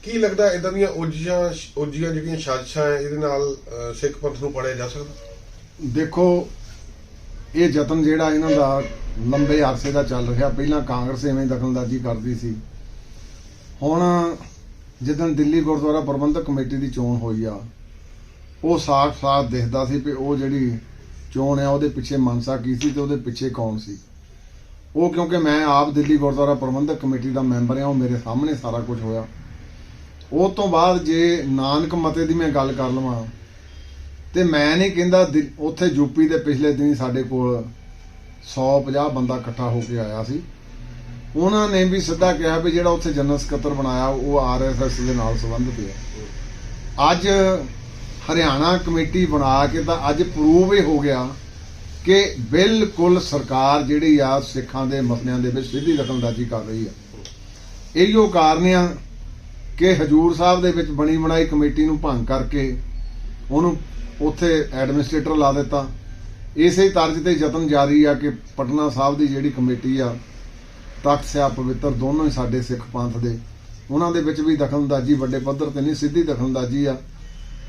ਕੀ ਲੱਗਦਾ ਇਦਾਂ ਦੀਆਂ ਉਲਝੀਆਂ ਜਿਹੜੀਆਂ ਸਾਜ਼ਿਸ਼ਾਂ ਹੈ ਇਹਦੇ ਨਾਲ ਸਿੱਖ ਪੰਥ ਨੂੰ ਪਾੜਿਆ ਜਾ ਸਕਦਾ? ਦੇਖੋ, ਇਹ ਯਤਨ ਜਿਹੜਾ ਇਹਨਾਂ ਦਾ ਲੰਬੇ ਅਰਸੇ ਦਾ ਚੱਲ ਰਿਹਾ। ਪਹਿਲਾਂ ਕਾਂਗਰਸ ਐਵੇਂ ਦਖਲਅੰਦਾਜ਼ੀ ਕਰਦੀ ਸੀ, ਹੁਣ ਜਿੱਦਣ ਦਿੱਲੀ ਗੁਰਦੁਆਰਾ ਪ੍ਰਬੰਧਕ ਕਮੇਟੀ ਦੀ ਚੋਣ ਹੋਈ ਆ, ਉਹ ਸਾਫ਼ ਦਿਖਦਾ ਸੀ ਕਿ ਉਹ ਜਿਹੜੀ ਚੋਣ ਆ ਉਹਦੇ ਪਿੱਛੇ ਮਨਸਾ ਕੀ ਸੀ ਤੇ ਉਹਦੇ ਪਿੱਛੇ ਕੌਣ ਸੀ। ਉਹ ਕਿਉਂਕਿ ਮੈਂ ਆਪ ਦਿੱਲੀ ਗੁਰਦੁਆਰਾ ਪ੍ਰਬੰਧਕ ਕਮੇਟੀ ਦਾ ਮੈਂਬਰ ਆ, ਉਹ ਮੇਰੇ ਸਾਹਮਣੇ ਸਾਰਾ ਕੁਝ ਹੋਇਆ। ਉਹ ਤੋਂ ਬਾਅਦ ਜੇ ਨਾਨਕ ਮਤੇ ਦੀ ਮੈਂ ਗੱਲ ਕਰ ਲਵਾਂ ਤੇ ਮੈਂ ਨਹੀਂ ਕਹਿੰਦਾ, ਉੱਥੇ ਯੂਪੀ ਦੇ ਪਿਛਲੇ ਦਿਨ ਸਾਡੇ ਕੋਲ 150 ਬੰਦਾ ਇਕੱਠਾ ਹੋ ਕੇ ਆਇਆ ਸੀ, ਉਹਨਾਂ ਨੇ ਵੀ ਸਿੱਧਾ ਕਿਹਾ ਵੀ ਜਿਹੜਾ ਉੱਥੇ ਜਨਰਲ ਸਕੱਤਰ ਬਣਾਇਆ ਉਹ RSS ਦੇ ਨਾਲ ਸੰਬੰਧਿਤ ਹੈ। ਅੱਜ ਹਰਿਆਣਾ ਕਮੇਟੀ ਬਣਾ ਕੇ ਤਾਂ ਅੱਜ ਪ੍ਰੂਵ ਇਹ ਹੋ ਗਿਆ ਕਿ ਬਿਲਕੁਲ ਸਰਕਾਰ ਜਿਹੜੀ ਆ ਸਿੱਖਾਂ ਦੇ ਮਸਲਿਆਂ ਦੇ ਵਿੱਚ ਸਿੱਧੀ ਦਖਲਅੰਦਾਜ਼ੀ ਕਰ ਰਹੀ ਆ। ਇਹੀਓ ਕਾਰਨ ਆ ਕਿ ਹਜੂਰ ਸਾਹਿਬ ਦੇ ਵਿੱਚ ਬਣੀ ਬਣਾਈ ਕਮੇਟੀ ਨੂੰ ਭੰਗ ਕਰਕੇ ਉਹਨੂੰ ਉੱਥੇ ਐਡਮਿਨਿਸਟ੍ਰੇਟਰ ਲਾ ਦਿੱਤਾ। ਇਸੇ ਤਰਜ਼ ਤੇ ਯਤਨ ਜਾਰੀ ਆ ਕਿ ਪਟਨਾ ਸਾਹਿਬ ਦੀ ਜਿਹੜੀ ਕਮੇਟੀ ਆ, ਤਖਤ ਸਾਹਿਬ ਪਵਿੱਤਰ ਦੋਨੋਂ ਹੀ ਸਾਡੇ ਸਿੱਖ ਪੰਥ ਦੇ, ਉਹਨਾਂ ਦੇ ਵਿੱਚ ਵੀ ਦਖਲਅੰਦਾਜ਼ੀ ਵੱਡੇ ਪੱਧਰ ਤੇ ਨਹੀਂ, ਸਿੱਧੀ ਦਖਲਅੰਦਾਜ਼ੀ ਆ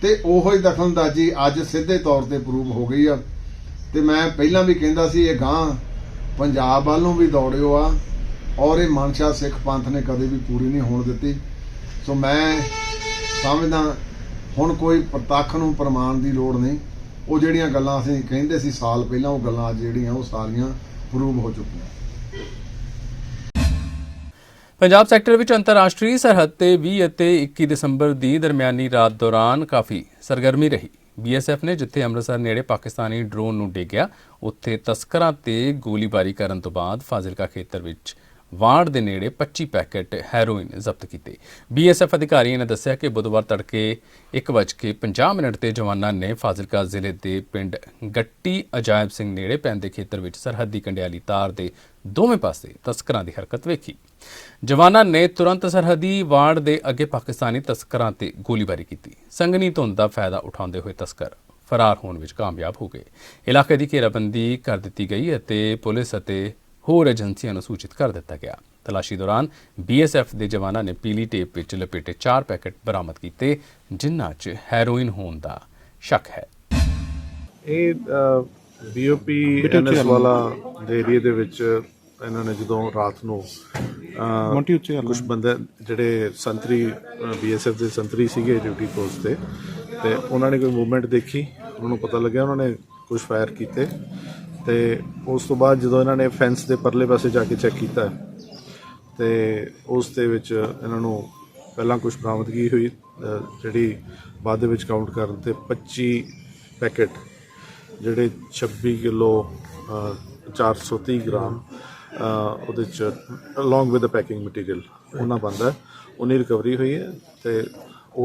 ਤੇ ਉਹੋ ਹੀ ਦਖਲਅੰਦਾਜ਼ੀ ਅੱਜ ਸਿੱਧੇ ਤੌਰ ਤੇ ਪ੍ਰੂਵ ਹੋ ਗਈ ਆ। ਤੇ ਮੈਂ ਪਹਿਲਾਂ ਵੀ ਕਹਿੰਦਾ ਸੀ ਇਹ ਗਾਂ ਪੰਜਾਬ ਵੱਲ ਨੂੰ ਵੀ ਦੌੜਿਓ ਆ ਔਰ ਇਹ ਮਨਸ਼ਾ ਸਿੱਖ ਪੰਥ ਨੇ ਕਦੇ ਵੀ ਪੂਰੀ ਨਹੀਂ ਹੋਣ ਦਿੱਤੀ। ਸੋ ਮੈਂ ਸਮਝਦਾ ਹੁਣ ਕੋਈ ਪ੍ਰਤੱਖ ਨੂੰ ਪ੍ਰਮਾਣ ਦੀ ਲੋੜ ਨਹੀਂ। ਉਹ ਜਿਹੜੀਆਂ ਗੱਲਾਂ ਅਸੀਂ ਕਹਿੰਦੇ ਸੀ ਸਾਲ ਪਹਿਲਾਂ, ਉਹ ਗੱਲਾਂ ਅੱਜ ਜਿਹੜੀਆਂ ਉਹ ਸਾਰੀਆਂ ਪ੍ਰੂਵ ਹੋ ਚੁੱਕੀਆਂ। ਪੰਜਾਬ ਸੈਕਟਰ ਵਿੱਚ ਅੰਤਰਰਾਸ਼ਟਰੀ ਸਰਹੱਦ ਤੇ 20 ਅਤੇ 21 ਦਸੰਬਰ ਦੀ ਦਰਮਿਆਨੀ ਰਾਤ ਦੌਰਾਨ ਕਾਫੀ ਸਰਗਰਮੀ ਰਹੀ। BSF ਨੇ ਜਿੱਥੇ ਅੰਮ੍ਰਿਤਸਰ ਨੇੜੇ ਪਾਕਿਸਤਾਨੀ ਡਰੋਨ ਨੂੰ ਡੇਗਿਆ, ਉੱਥੇ ਤਸਕਰਾਂ ਤੇ ਗੋਲੀਬਾਰੀ ਕਰਨ ਤੋਂ ਬਾਅਦ ਫਾਜ਼ਿਲਕਾ ਖੇਤਰ ਵਿੱਚ ਵਾੜ ਦੇ ਨੇੜੇ 25 ਪੈਕੇਟ ਹੈਰੋਇਨ ਜ਼ਬਤ ਕੀਤੇ। BSF ਅਧਿਕਾਰੀਆਂ ਨੇ ਦੱਸਿਆ ਕਿ ਬੁੱਧਵਾਰ ਤੜਕੇ 1:50 ਤੇ ਜਵਾਨਾਂ ਨੇ ਫਾਜ਼ਿਲਕਾ ਜ਼ਿਲ੍ਹੇ ਦੇ ਪਿੰਡ ਗੱਟੀ ਅਜਾਇਬ ਸਿੰਘ ਨੇੜੇ ਪੈਂਦੇ ਖੇਤਰ ਵਿੱਚ ਸਰਹੱਦੀ ਕੰਡਿਆਲੀ ਤਾਰ ਦੇ ਦੋਵੇਂ ਪਾਸੇ ਤਸਕਰਾਂ ਦੀ ਹਰਕਤ ਵੇਖੀ। ਜਵਾਨਾਂ ਨੇ ਤੁਰੰਤ ਸਰਹੱਦੀ ਵਾੜ ਦੇ ਅੱਗੇ ਪਾਕਿਸਤਾਨੀ ਤਸਕਰਾਂ ਤੇ ਗੋਲੀਬਾਰੀ ਕੀਤੀ। ਸੰਘਣੀ ਧੁੰਦ ਦਾ ਫਾਇਦਾ ਉਠਾਉਂਦੇ ਹੋਏ ਤਸਕਰ ਫਰਾਰ ਹੋਣ ਵਿੱਚ ਕਾਮਯਾਬ ਹੋ ਗਏ। ਇਲਾਕੇ ਦੀ ਘੇਰਾਬੰਦੀ ਕਰ ਦਿੱਤੀ ਗਈ ਅਤੇ ਪੁਲਿਸ ਅਤੇ ਹੋਰ ਏਜੰਸੀਆਂ ਨੂੰ ਸੂਚਿਤ ਕਰ ਦਿੱਤਾ ਗਿਆ। ਤਲਾਸ਼ੀ ਦੌਰਾਨ BSF ਦੇ ਜਵਾਨਾਂ ਨੇ ਪੀਲੀ ਟੇਪ ਵਿੱਚ ਲਪੇਟੇ 4 ਪੈਕੇਟ ਬਰਾਮਦ ਕੀਤੇ, ਜਿਨ੍ਹਾਂ 'ਚ ਹੈਰੋਇਨ ਹੋਣ ਦਾ ਸ਼ੱਕ ਹੈ। ਇਹ BOP NS ਵਾਲਾ ਦੇ ਏਰੀਏ ਦੇ ਵਿੱਚ ਇਹਨਾਂ ਨੇ ਜਦੋਂ ਰਾਤ ਨੂੰ ਕੁਝ ਬੰਦੇ ਜਿਹੜੇ ਸੰਤਰੀ BSF ਦੇ ਸੰਤਰੀ ਸੀਗੇ ਡਿਊਟੀ ਪੋਸਟ ਤੇ ਉਹਨਾਂ ਨੇ ਕੋਈ ਮੂਵਮੈਂਟ ਦੇਖੀ, ਉਹਨਾਂ ਨੂੰ ਪਤਾ ਲੱਗਿਆ, ਉਹਨਾਂ ਨੇ ਕੁਝ ਫਾਇਰ ਕੀਤੇ ਤੇ ਉਸ ਤੋਂ ਬਾਅਦ ਜਦੋਂ ਇਹਨਾਂ ਨੇ ਫੈਂਸ ਦੇ ਪਰਲੇ ਪਾਸੇ ਜਾ ਕੇ ਚੈੱਕ ਕੀਤਾ ਤੇ ਉਸ ਦੇ ਵਿੱਚ ਇਹਨਾਂ ਨੂੰ ਪਹਿਲਾਂ ਕੁਝ ਬਰਾਮਦਗੀ ਹੋਈ, ਜਿਹੜੀ ਬਾਅਦ ਦੇ ਵਿੱਚ ਕਾਊਂਟ ਕਰਨ ਤੇ 25 ਪੈਕੇਟ ਜਿਹੜੇ 26 ਕਿਲੋ 430 ਗ੍ਰਾਮ ਉਹਦੇ 'ਚ along with the packing material ਉਹਨਾਂ ਬਣਦਾ, ਉਹਨੀ ਰਿਕਵਰੀ ਹੋਈ ਹੈ। ਤੇ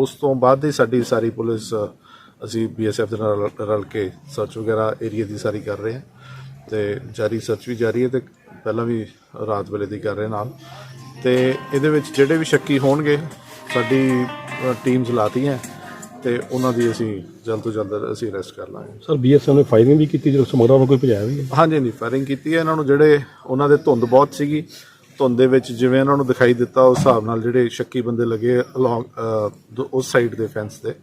ਉਸ ਤੋਂ ਬਾਅਦ ਹੀ ਸਾਡੀ ਸਾਰੀ ਪੁਲਿਸ ਅਸੀਂ BSF ਦੇ ਨਾਲ ਰਲ ਕੇ ਸਰਚ ਵਗੈਰਾ ਏਰੀਆ ਦੀ ਸਾਰੀ ਕਰ ਰਹੇ ਹਾਂ ਤੇ ਜਾਰੀ ਸਰਚ ਵੀ ਜਾਰੀ ਹੈ ਤੇ ਪਹਿਲਾਂ ਵੀ ਰਾਤ ਵੇਲੇ ਦੀ ਕਰ ਰਹੇ ਨਾਲ। ਤੇ ਇਹਦੇ ਵਿੱਚ ਜਿਹੜੇ ਵੀ ਸ਼ੱਕੀ ਹੋਣਗੇ ਸਾਡੀ ਟੀਮਸ ਲਾਤੀਆਂ ਤੇ ਉਹਨਾਂ ਦੀ ਅਸੀਂ ਜਲਦ ਤੋਂ ਜਲਦ ਅਸੀਂ ਅਰੈਸਟ ਕਰ ਲਾਂਗੇ। ਸਰ BSF ਨੇ ਫਾਇਰਿੰਗ ਵੀ ਕੀਤੀ ਜਦੋਂ ਸਮਗਲਰਾਂ ਨੂੰ ਕੋਈ ਭਜਾਇਆ ਵੀ ਹੈ? ਹਾਂਜੀ ਫਾਇਰਿੰਗ ਕੀਤੀ ਹੈ ਇਹਨਾਂ ਨੂੰ, ਜਿਹੜੇ ਉਹਨਾਂ ਦੇ ਧੁੰਦ ਬਹੁਤ ਸੀਗੀ, ਧੁੰਦ ਦੇ ਵਿੱਚ ਜਿਵੇਂ ਇਹਨਾਂ ਨੂੰ ਦਿਖਾਈ ਦਿੱਤਾ ਉਸ ਹਿਸਾਬ ਨਾਲ ਜਿਹੜੇ ਸ਼ੱਕੀ ਬੰਦੇ ਲੱਗੇ ਅਲੋਂਗ ਉਸ ਸਾਈਡ ਦੇ ਫੈਂਸ ਤੇ,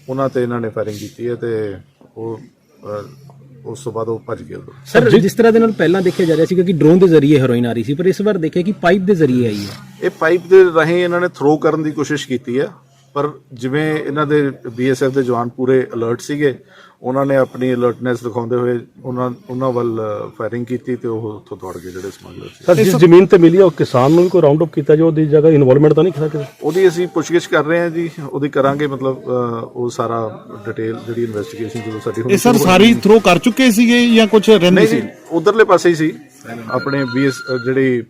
ਉਹਨਾਂ ਤੇ ਇਹਨਾਂ ਨੇ ਫਾਇਰਿੰਗ ਕੀਤੀ ਹੈ ਤੇ ਉਹ ਉਸ ਤੋਂ ਬਾਅਦ ਉਹ ਭੱਜ ਗਏ। ਸਰ ਜਿਸ ਤਰ੍ਹਾਂ ਦੇ ਨਾਲ ਪਹਿਲਾਂ ਦੇਖਿਆ ਜਾ ਰਿਹਾ ਸੀ ਕਿ ਡਰੋਨ ਦੇ ਜ਼ਰੀਏ ਹੈਰੋਇਨ ਆ ਰਹੀ ਸੀ, ਪਰ ਇਸ ਵਾਰ ਦੇਖਿਆ ਕਿ ਪਾਈਪ ਦੇ ਜ਼ਰੀਏ ਆਈ ਹੈ। ਇਹ ਪਾਈਪ ਦੇ ਰਾਹੀਂ ਇਹਨਾਂ ਨੇ ਥਰੋ ਕਰਨ ਦੀ ਕੋਸ਼ਿਸ਼ ਕੀਤੀ ਹੈ, ਪਰ ਜਿਵੇਂ ਇਹਨਾਂ ਦੇ BSF ਦੇ ਜਵਾਨ ਪੂਰੇ ਅਲਰਟ ਸੀਗੇ, ਉਹਨਾਂ ਨੇ ਆਪਣੀ ਅਲਰਟਨੈਸ ਦਿਖਾਉਂਦੇ ਹੋਏ ਉਹਨਾਂ ਵੱਲ ਫਾਇਰਿੰਗ ਕੀਤੀ ਤੇ ਉਹ ਉੱਥੋਂ ਦੌੜ ਗਏ ਜਿਹੜੇ ਸਮਗਲਰ ਸੀ। ਸਰ ਜਿਸ ਜ਼ਮੀਨ ਤੇ ਮਿਲੀ ਉਹ ਕਿਸਾਨ ਨੂੰ ਵੀ ਕੋਈ ਰਾਉਂਡ ਅਪ ਕੀਤਾ ਜੋ ਉਹਦੀ ਜਗ੍ਹਾ ਇਨਵੋਲਵਮੈਂਟ ਤਾਂ ਨਹੀਂ ਕੀਤਾ ਕਿਸੇ? ਉਹਦੀ ਅਸੀਂ ਪੁੱਛਗਿੱਛ ਕਰ ਰਹੇ ਹਾਂ ਜੀ, ਉਹਦੀ ਕਰਾਂਗੇ, ਮਤਲਬ ਉਹ ਸਾਰਾ ਡਿਟੇਲ ਜਿਹੜੀ ਇਨਵੈਸਟੀਗੇਸ਼ਨ ਜਦੋਂ ਸਾਡੀ ਹੋਣੀ। ਸਰ ਸਾਰੀ ਥਰੋ ਕਰ ਚੁੱਕੇ ਸੀਗੇ ਜਾਂ ਕੁਝ ਰਹਿੰਦੇ ਸੀ? ਉਧਰਲੇ ਪਾਸੇ ਹੀ ਸੀ, ਆਪਣੇ ਜਿਹੜੀ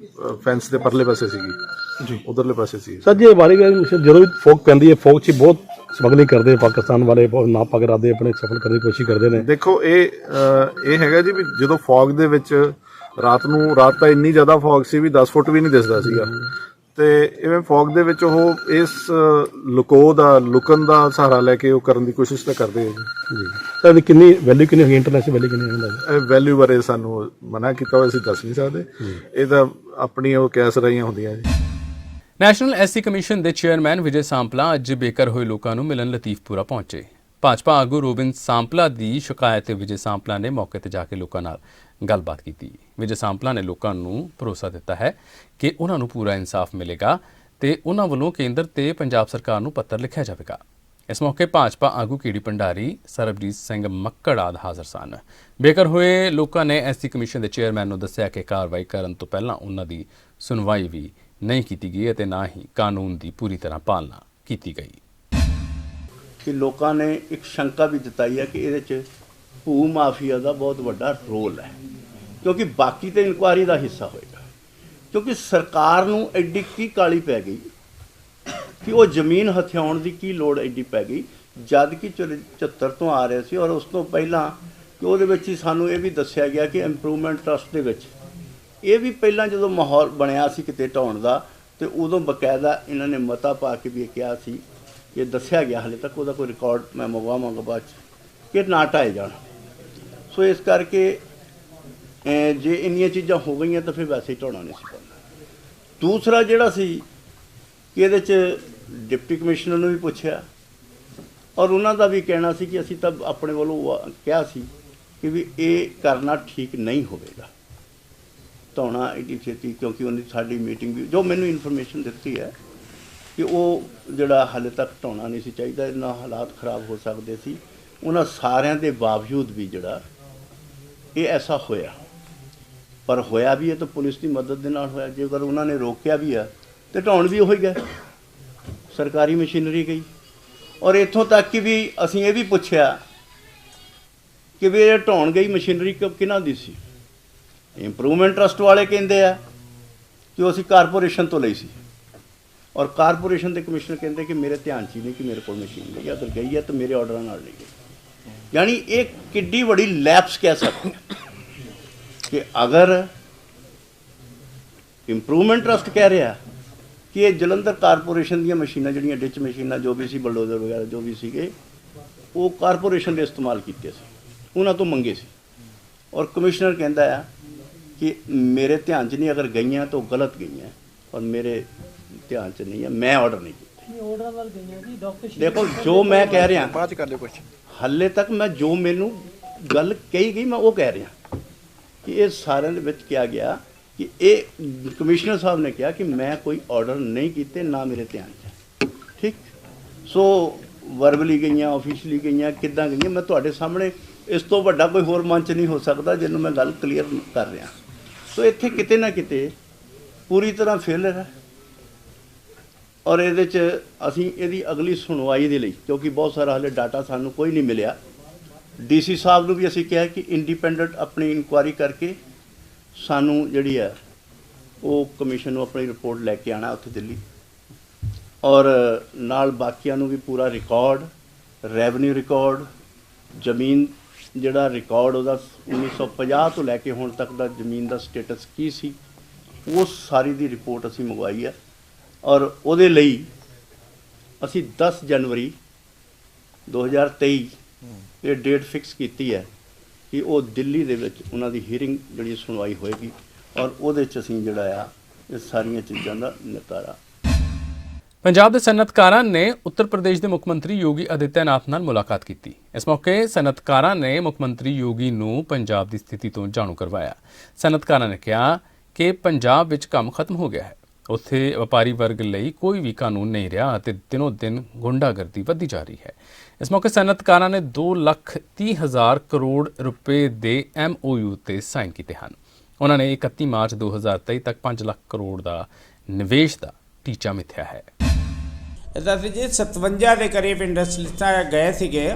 ਫੈਂਸ ਦੇ ਪਰਲੇ ਪਾਸੇ ਸੀਗੀ ਜੀ, ਉਧਰਲੇ ਪਾਸੇ ਸੀ। ਸਰ ਜੀ ਬਾਰੇ ਜਦੋਂ ਵੀ ਫੋਕ ਪੈਂਦੀ ਹੈ, ਫੋਕ 'ਚ ਬਹੁਤ ਸਮਗਲਿੰਗ ਕਰਦੇ ਪਾਕਿਸਤਾਨ ਵਾਲੇ, ਬਹੁਤ ਨਾਪਾ ਕਰਾਦੇ ਆਪਣੇ ਸਫਲ ਕਰਨ ਦੀ ਕੋਸ਼ਿਸ਼ ਕਰਦੇ ਨੇ। ਦੇਖੋ ਇਹ ਹੈਗਾ ਜੀ ਵੀ ਜਦੋਂ ਫੌਗ ਦੇ ਵਿੱਚ ਰਾਤ ਤਾਂ ਇੰਨੀ ਜ਼ਿਆਦਾ ਫੌਗ ਸੀ ਵੀ 10 ਫੁੱਟ ਵੀ ਨਹੀਂ ਦਿਸਦਾ ਸੀਗਾ ਤੇ ਇਵੇਂ ਫੌਗ ਦੇ ਵਿੱਚ ਉਹ ਇਸ ਲੁਕਣ ਦਾ ਸਹਾਰਾ ਲੈ ਕੇ ਉਹ ਕਰਨ ਦੀ ਕੋਸ਼ਿਸ਼ ਤਾਂ ਕਰਦੇ ਆ ਜੀ। ਸਰ ਕਿੰਨੀ ਵੈਲਿਊ ਕਿੰਨੀ ਹੋਈ, ਇੰਟਰਨੈਸ਼ਨਲ ਵੈਲਿਊ ਕਿੰਨੀ ਹੁੰਦਾ? ਵੈਲਿਊ ਬਾਰੇ ਸਾਨੂੰ ਮਨਾ ਕੀਤਾ ਹੋਇਆ, ਅਸੀਂ ਦੱਸ ਨਹੀਂ ਸਕਦੇ, ਇਹ ਤਾਂ ਆਪਣੀ ਉਹ ਕੈਸ ਰਹੀਆਂ ਹੁੰਦੀਆਂ ਜੀ। ਨੈਸ਼ਨਲ SC ਕਮਿਸ਼ਨ ਦੇ ਚੇਅਰਮੈਨ ਵਿਜੇ ਸਾਂਪਲਾ ਅੱਜ ਬੇਘਰ ਹੋਏ ਲੋਕਾਂ ਨੂੰ ਮਿਲਣ ਲਤੀਫਪੁਰਾ ਪਹੁੰਚੇ। ਭਾਜਪਾ ਆਗੂ ਰੋਬਿੰਦ ਸਾਂਪਲਾ ਦੀ ਸ਼ਿਕਾਇਤ ਤੇ ਵਿਜੇ ਸਾਂਪਲਾ ਨੇ ਮੌਕੇ ਤੇ ਜਾ ਕੇ ਲੋਕਾਂ ਨਾਲ ਗੱਲਬਾਤ ਕੀਤੀ। ਵਿਜੇ ਸਾਂਪਲਾ ਨੇ ਲੋਕਾਂ ਨੂੰ ਭਰੋਸਾ ਦਿੱਤਾ ਹੈ ਕਿ ਉਹਨਾਂ ਨੂੰ ਪੂਰਾ ਇਨਸਾਫ ਮਿਲੇਗਾ ਤੇ ਉਹਨਾਂ ਵੱਲੋਂ ਕੇਂਦਰ ਤੇ ਪੰਜਾਬ ਸਰਕਾਰ ਨੂੰ ਪੱਤਰ ਲਿਖਿਆ ਜਾਵੇਗਾ। ਇਸ ਮੌਕੇ ਭਾਜਪਾ ਆਗੂ ਕੀੜੀ ਭੰਡਾਰੀ, ਸਰਬਜੀਤ ਸਿੰਘ ਮੱਕੜ ਆਦਿ ਹਾਜ਼ਰ ਸਨ। ਬੇਘਰ ਹੋਏ ਲੋਕਾਂ ਨੇ SC ਕਮਿਸ਼ਨ ਦੇ ਚੇਅਰਮੈਨ ਨੂੰ ਦੱਸਿਆ ਕਿ ਕਾਰਵਾਈ ਕਰਨ ਤੋਂ ਪਹਿਲਾਂ ਉਹਨਾਂ ਦੀ ਸੁਣਵਾਈ ਵੀ ਨਹੀਂ ਕੀਤੀ ਗਈ ਅਤੇ ਨਾ ਹੀ ਕਾਨੂੰਨ ਦੀ ਪੂਰੀ ਤਰ੍ਹਾਂ ਪਾਲਣਾ ਕੀਤੀ ਗਈ। ਕਿ ਲੋਕਾਂ ਨੇ ਇੱਕ ਸ਼ੰਕਾ ਵੀ ਜਤਾਈ ਹੈ ਕਿ ਇਹਦੇ 'ਚ ਭੂ ਮਾਫੀਆ ਦਾ ਬਹੁਤ ਵੱਡਾ ਰੋਲ ਹੈ, ਕਿਉਂਕਿ ਬਾਕੀ ਤੇ ਇਨਕੁਆਇਰੀ ਦਾ ਹਿੱਸਾ ਹੋਏਗਾ। ਕਿਉਂਕਿ ਸਰਕਾਰ ਨੂੰ ਐਡੀ ਕੀ ਕਾਲੀ ਪੈ ਗਈ ਕਿ ਉਹ ਜ਼ਮੀਨ ਹਥਿਆਉਣ ਦੀ ਕੀ ਲੋੜ ਐਡੀ ਪੈ ਗਈ, ਜਦ ਕਿ 74 ਤੋਂ ਆ ਰਹੇ ਸੀ। ਔਰ ਉਸ ਤੋਂ ਪਹਿਲਾਂ ਕਿ ਉਹਦੇ ਵਿੱਚ ਹੀ ਸਾਨੂੰ ਇਹ ਵੀ ਦੱਸਿਆ ਗਿਆ ਕਿ ਇੰਪਰੂਵਮੈਂਟ ਟਰਸਟ ਦੇ ਵਿੱਚ ਇਹ ਵੀ ਪਹਿਲਾਂ ਜਦੋਂ ਮਾਹੌਲ ਬਣਿਆ ਸੀ ਕਿਤੇ ਢਾਉਣ ਦਾ, ਤੇ ਉਦੋਂ ਬਕਾਇਦਾ ਇਹਨਾਂ ਨੇ ਮਤਾ ਪਾ ਕੇ ਵੀ ਇਹ ਕਿਹਾ ਸੀ, ਇਹ ਦੱਸਿਆ ਗਿਆ, ਹਾਲੇ ਤੱਕ ਉਹਦਾ ਕੋਈ ਰਿਕਾਰਡ ਮੈਂ ਮੰਗਵਾਵਾਂਗਾ ਬਾਅਦ 'ਚ, ਕਿ ਨਾ ਢਾਏ ਜਾਣ। ਸੋ ਇਸ ਕਰਕੇ ਜੇ ਇੰਨੀਆਂ ਚੀਜ਼ਾਂ ਹੋ ਗਈਆਂ ਤਾਂ ਫਿਰ ਵੈਸੇ ਹੀ ਢਾਉਣਾ ਨਹੀਂ ਸੀ ਕਰਨਾ। ਦੂਸਰਾ ਜਿਹੜਾ ਸੀ ਕਿ ਇਹਦੇ 'ਚ ਡਿਪਟੀ ਕਮਿਸ਼ਨਰ ਨੂੰ ਵੀ ਪੁੱਛਿਆ, ਔਰ ਉਹਨਾਂ ਦਾ ਵੀ ਕਹਿਣਾ ਸੀ ਕਿ ਅਸੀਂ ਤਾਂ ਆਪਣੇ ਵੱਲੋਂ ਕਿਹਾ ਸੀ ਕਿ ਵੀ ਇਹ ਕਰਨਾ ਠੀਕ ਨਹੀਂ ਹੋਵੇਗਾ, ਢਾਉਣਾ ਐਡੀ ਛੇਤੀ, ਕਿਉਂਕਿ ਉਹਨੇ ਸਾਡੀ ਮੀਟਿੰਗ ਵੀ ਜੋ ਮੈਨੂੰ ਇਨਫੋਰਮੇਸ਼ਨ ਦਿੱਤੀ ਹੈ ਕਿ ਉਹ ਜਿਹੜਾ ਹਾਲੇ ਤੱਕ ਢਾਉਣਾ ਨਹੀਂ ਸੀ ਚਾਹੀਦਾ, ਇਹਨਾਂ ਹਾਲਾਤ ਖਰਾਬ ਹੋ ਸਕਦੇ ਸੀ। ਉਹਨਾਂ ਸਾਰਿਆਂ ਦੇ ਬਾਵਜੂਦ ਵੀ ਜਿਹੜਾ ਇਹ ਐਸਾ ਹੋਇਆ, ਪਰ ਹੋਇਆ ਵੀ ਹੈ ਤਾਂ ਪੁਲਿਸ ਦੀ ਮਦਦ ਦੇ ਨਾਲ ਹੋਇਆ। ਜੇਕਰ ਉਹਨਾਂ ਨੇ ਰੋਕਿਆ ਵੀ ਹੈ ਤੇ ਢਾਉਣ ਵੀ ਉਹੀ ਗਏ, ਸਰਕਾਰੀ ਮਸ਼ੀਨਰੀ ਗਈ। ਔਰ ਇੱਥੋਂ ਤੱਕ ਕਿ ਵੀ ਅਸੀਂ ਇਹ ਵੀ ਪੁੱਛਿਆ ਕਿ ਵੀ ਇਹ ਢਾਉਣ ਗਈ ਮਸ਼ੀਨਰੀ ਕਿਹਨਾਂ ਦੀ ਸੀ। ਇੰਪਰੂਵਮੈਂਟ ਟਰਸਟ ਵਾਲੇ ਕਹਿੰਦੇ ਆ ਕਿ ਅਸੀਂ ਕਾਰਪੋਰੇਸ਼ਨ ਤੋਂ ਲਈ ਸੀ, ਔਰ ਕਾਰਪੋਰੇਸ਼ਨ ਦੇ ਕਮਿਸ਼ਨਰ ਕਹਿੰਦੇ ਕਿ ਮੇਰੇ ਧਿਆਨ 'ਚ ਹੀ ਨਹੀਂ ਕਿ ਮੇਰੇ ਕੋਲ ਮਸ਼ੀਨ ਨਹੀਂ, ਅਗਰ ਗਈ ਹੈ ਤਾਂ ਮੇਰੇ ਆਰਡਰਾਂ ਨਾਲ ਨਹੀਂ ਗਈ। ਯਾਨੀ ਇਹ ਕਿੱਡੀ ਵੱਡੀ ਲੈਪਸ ਕਹਿ ਸਕਦੇ ਕਿ ਅਗਰ ਇੰਪਰੂਵਮੈਂਟ ਟਰਸਟ ਕਹਿ ਰਿਹਾ ਕਿ ਇਹ ਜਲੰਧਰ ਕਾਰਪੋਰੇਸ਼ਨ ਦੀਆਂ ਮਸ਼ੀਨਾਂ ਜਿਹੜੀਆਂ ਡਿਚ ਮਸ਼ੀਨਾਂ ਜੋ ਵੀ ਸੀ, ਬਲਡੋਜ਼ਰ ਵਗੈਰਾ ਜੋ ਵੀ ਸੀਗੇ, ਉਹ ਕਾਰਪੋਰੇਸ਼ਨ ਦੇ ਇਸਤੇਮਾਲ ਕੀਤੇ ਸੀ, ਉਹਨਾਂ ਤੋਂ ਮੰਗੇ ਸੀ। ਔਰ ਕਮਿਸ਼ਨਰ ਕਹਿੰਦਾ ਆ ਕਿ ਮੇਰੇ ਧਿਆਨ 'ਚ ਨਹੀਂ, ਅਗਰ ਗਈਆਂ ਤਾਂ ਗਲਤ ਗਈਆਂ, ਔਰ ਮੇਰੇ ਧਿਆਨ 'ਚ ਨਹੀਂ ਹੈ, ਮੈਂ ਆਰਡਰ ਨਹੀਂ ਕੀਤੇ। ਦੇਖੋ ਜੋ ਮੈਂ ਕਹਿ ਰਿਹਾ, ਬਾਅਦ 'ਚ ਕਰ ਲਿਓ ਕੁਛ, ਹਾਲੇ ਤੱਕ ਮੈਂ ਜੋ ਮੈਨੂੰ ਗੱਲ ਕਹੀ ਗਈ ਮੈਂ ਉਹ ਕਹਿ ਰਿਹਾ ਕਿ ਇਹ ਸਾਰਿਆਂ ਦੇ ਵਿੱਚ ਕਿਹਾ ਗਿਆ ਕਿ ਇਹ ਕਮਿਸ਼ਨਰ ਸਾਹਿਬ ਨੇ ਕਿਹਾ ਕਿ ਮੈਂ ਕੋਈ ਆਰਡਰ ਨਹੀਂ ਕੀਤੇ, ਨਾ ਮੇਰੇ ਧਿਆਨ 'ਚ। ਠੀਕ, ਸੋ ਵਰਬਲੀ ਗਈਆਂ, ਆਫੀਸ਼ੀਅਲੀ ਗਈਆਂ, ਕਿੱਦਾਂ ਗਈਆਂ, ਮੈਂ ਤੁਹਾਡੇ ਸਾਹਮਣੇ ਇਸ ਤੋਂ ਵੱਡਾ ਕੋਈ ਹੋਰ ਮੰਚ ਨਹੀਂ ਹੋ ਸਕਦਾ ਜਿਹਨੂੰ ਮੈਂ ਗੱਲ ਕਲੀਅਰ ਕਰ ਰਿਹਾ। ਸੋ ਇੱਥੇ ਕਿਤੇ ਨਾ ਕਿਤੇ ਪੂਰੀ ਤਰ੍ਹਾਂ ਫੇਲਰ ਹੈ। ਔਰ ਇਹਦੇ 'ਚ ਅਸੀਂ ਇਹਦੀ ਅਗਲੀ ਸੁਣਵਾਈ ਦੇ ਲਈ, ਕਿਉਂਕਿ ਬਹੁਤ ਸਾਰਾ ਹਾਲੇ ਡਾਟਾ ਸਾਨੂੰ ਕੋਈ ਨਹੀਂ ਮਿਲਿਆ, ਡੀਸੀ ਸਾਹਿਬ ਨੂੰ ਵੀ ਅਸੀਂ ਕਿਹਾ ਕਿ ਇੰਡੀਪੈਂਡੈਂਟ ਆਪਣੀ ਇਨਕੁਆਇਰੀ ਕਰਕੇ ਸਾਨੂੰ ਜਿਹੜੀ ਹੈ ਉਹ ਕਮਿਸ਼ਨ ਨੂੰ ਆਪਣੀ ਰਿਪੋਰਟ ਲੈ ਕੇ ਆਉਣਾ ਉੱਥੇ ਦਿੱਲੀ, ਔਰ ਨਾਲ ਬਾਕੀਆਂ ਨੂੰ ਵੀ ਪੂਰਾ ਰਿਕਾਰਡ, ਰੈਵਨਿਊ ਰਿਕਾਰਡ, ਜ਼ਮੀਨ ਜਿਹੜਾ ਰਿਕਾਰਡ ਉਹਦਾ 1950 ਤੋਂ ਲੈ ਕੇ ਹੁਣ ਤੱਕ ਦਾ ਜ਼ਮੀਨ ਦਾ ਸਟੇਟਸ ਕੀ ਸੀ, ਉਹ ਸਾਰੀ ਦੀ ਰਿਪੋਰਟ ਅਸੀਂ ਮੰਗਵਾਈ ਹੈ। ਔਰ ਉਹਦੇ ਲਈ ਅਸੀਂ 10 ਜਨਵਰੀ 2023 ਇਹ ਡੇਟ ਫਿਕਸ ਕੀਤੀ ਹੈ ਕਿ ਉਹ ਦਿੱਲੀ ਦੇ ਵਿੱਚ ਉਹਨਾਂ ਦੀ ਹੀਅਰਿੰਗ ਜਿਹੜੀ ਸੁਣਵਾਈ ਹੋਏਗੀ, ਔਰ ਉਹਦੇ 'ਚ ਅਸੀਂ ਜਿਹੜਾ ਆ ਇਹ ਸਾਰੀਆਂ ਚੀਜ਼ਾਂ ਦਾ ਨਿਪਟਾਰਾ। ਪੰਜਾਬ ਦੇ ਸਨਅਤਕਾਰਾਂ ਨੇ ਉੱਤਰ ਪ੍ਰਦੇਸ਼ ਦੇ ਮੁੱਖ ਮੰਤਰੀ ਯੋਗੀ ਆਦਿੱਤਿਆਨਾਥ ਨਾਲ ਮੁਲਾਕਾਤ ਕੀਤੀ। ਇਸ ਮੌਕੇ ਸਨਅਤਕਾਰਾਂ ਨੇ ਮੁੱਖ ਮੰਤਰੀ ਯੋਗੀ ਨੂੰ ਪੰਜਾਬ ਦੀ ਸਥਿਤੀ ਤੋਂ ਜਾਣੂ ਕਰਵਾਇਆ। ਸਨਅਤਕਾਰਾਂ ਨੇ ਕਿਹਾ ਕਿ ਪੰਜਾਬ ਵਿੱਚ ਕੰਮ ਖਤਮ ਹੋ ਗਿਆ ਹੈ, ਉੱਥੇ ਵਪਾਰੀ ਵਰਗ ਲਈ ਕੋਈ ਵੀ ਕਾਨੂੰਨ ਨਹੀਂ ਰਿਹਾ ਅਤੇ ਦਿਨੋਂ ਦਿਨ ਗੁੰਡਾਗਰਦੀ ਵਧਦੀ ਜਾ ਰਹੀ ਹੈ। ਇਸ ਮੌਕੇ ਸਨਅਤਕਾਰਾਂ ਨੇ 2,30,000 ਕਰੋੜ ਰੁਪਏ ਦੇ MOU ਤੇ ਸਾਈਨ ਕੀਤੇ ਹਨ। ਉਹਨਾਂ ਨੇ 31 ਮਾਰਚ 2023 ਤੱਕ 5 ਲੱਖ ਕਰੋੜ ਦਾ ਨਿਵੇਸ਼ ਦਾ ਟੀਚਾ ਮਿੱਥਿਆ ਹੈ। ਅਸੀਂ ਜੀ 57 ਦੇ ਕਰੀਬ ਇੰਡਸਟਰੀਆਂ ਗਏ ਸੀਗੇ,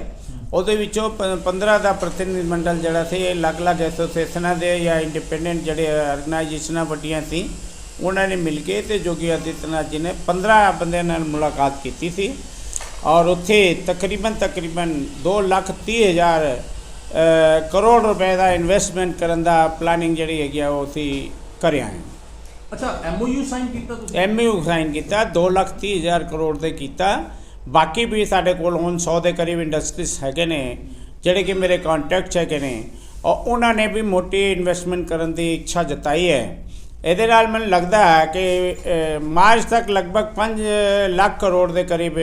ਉਹਦੇ ਵਿੱਚੋਂ 15 ਦਾ ਪ੍ਰਤੀਨਿਧ ਮੰਡਲ ਜਿਹੜਾ ਸੀ ਇਹ ਅਲੱਗ-ਅਲੱਗ ਐਸੋਸੀਏਸ਼ਨਾਂ ਦੇ ਜਾਂ ਇੰਡੀਪੈਂਡੈਂਟ ਜਿਹੜੇ ਆਰਗੇਨਾਈਜੇਸ਼ਨਾਂ ਵੱਡੀਆਂ ਸੀ ਉਹਨਾਂ ਨੇ ਮਿਲ ਕੇ ਤੇ ਯੋਗੀ ਆਦਿੱਤਿਆਨਾਥ ਜੀ ਨੇ 15 ਬੰਦਿਆਂ ਨਾਲ ਮੁਲਾਕਾਤ ਕੀਤੀ ਸੀ, ਔਰ ਉੱਥੇ ਤਕਰੀਬਨ 2,30,000 ਕਰੋੜ ਰੁਪਏ ਦਾ ਇਨਵੈਸਟਮੈਂਟ ਕਰਨ ਦਾ ਪਲਾਨਿੰਗ ਜਿਹੜੀ ਹੈਗੀ ਆ ਉਹ ਅਸੀਂ ਕਰਿਆ ਹੈ। ਅੱਛਾ, MOU ਸਾਈਨ ਕੀਤਾ ਤੁਸੀਂ? MOU ਸਾਈਨ ਕੀਤਾ, 2,30,000 ਕਰੋੜ ਦੇ ਕੀਤਾ। ਬਾਕੀ ਵੀ ਸਾਡੇ ਕੋਲ ਹੁਣ 100 ਦੇ ਕਰੀਬ ਇੰਡਸਟਰੀਜ਼ ਹੈਗੇ ਨੇ ਜਿਹੜੇ ਕਿ ਮੇਰੇ ਕੰਟੈਕਟ ਹੈਗੇ ਨੇ, ਔਰ ਉਹਨਾਂ ਨੇ ਵੀ ਮੋਟੀ ਇਨਵੈਸਟਮੈਂਟ ਕਰਨ ਦੀ ਇੱਛਾ ਜਤਾਈ ਹੈ। ਇਹਦੇ ਨਾਲ ਮੈਨੂੰ ਲੱਗਦਾ ਹੈ ਕਿ ਮਾਰਚ ਤੱਕ ਲਗਭਗ 5 ਲੱਖ ਕਰੋੜ ਦੇ ਕਰੀਬ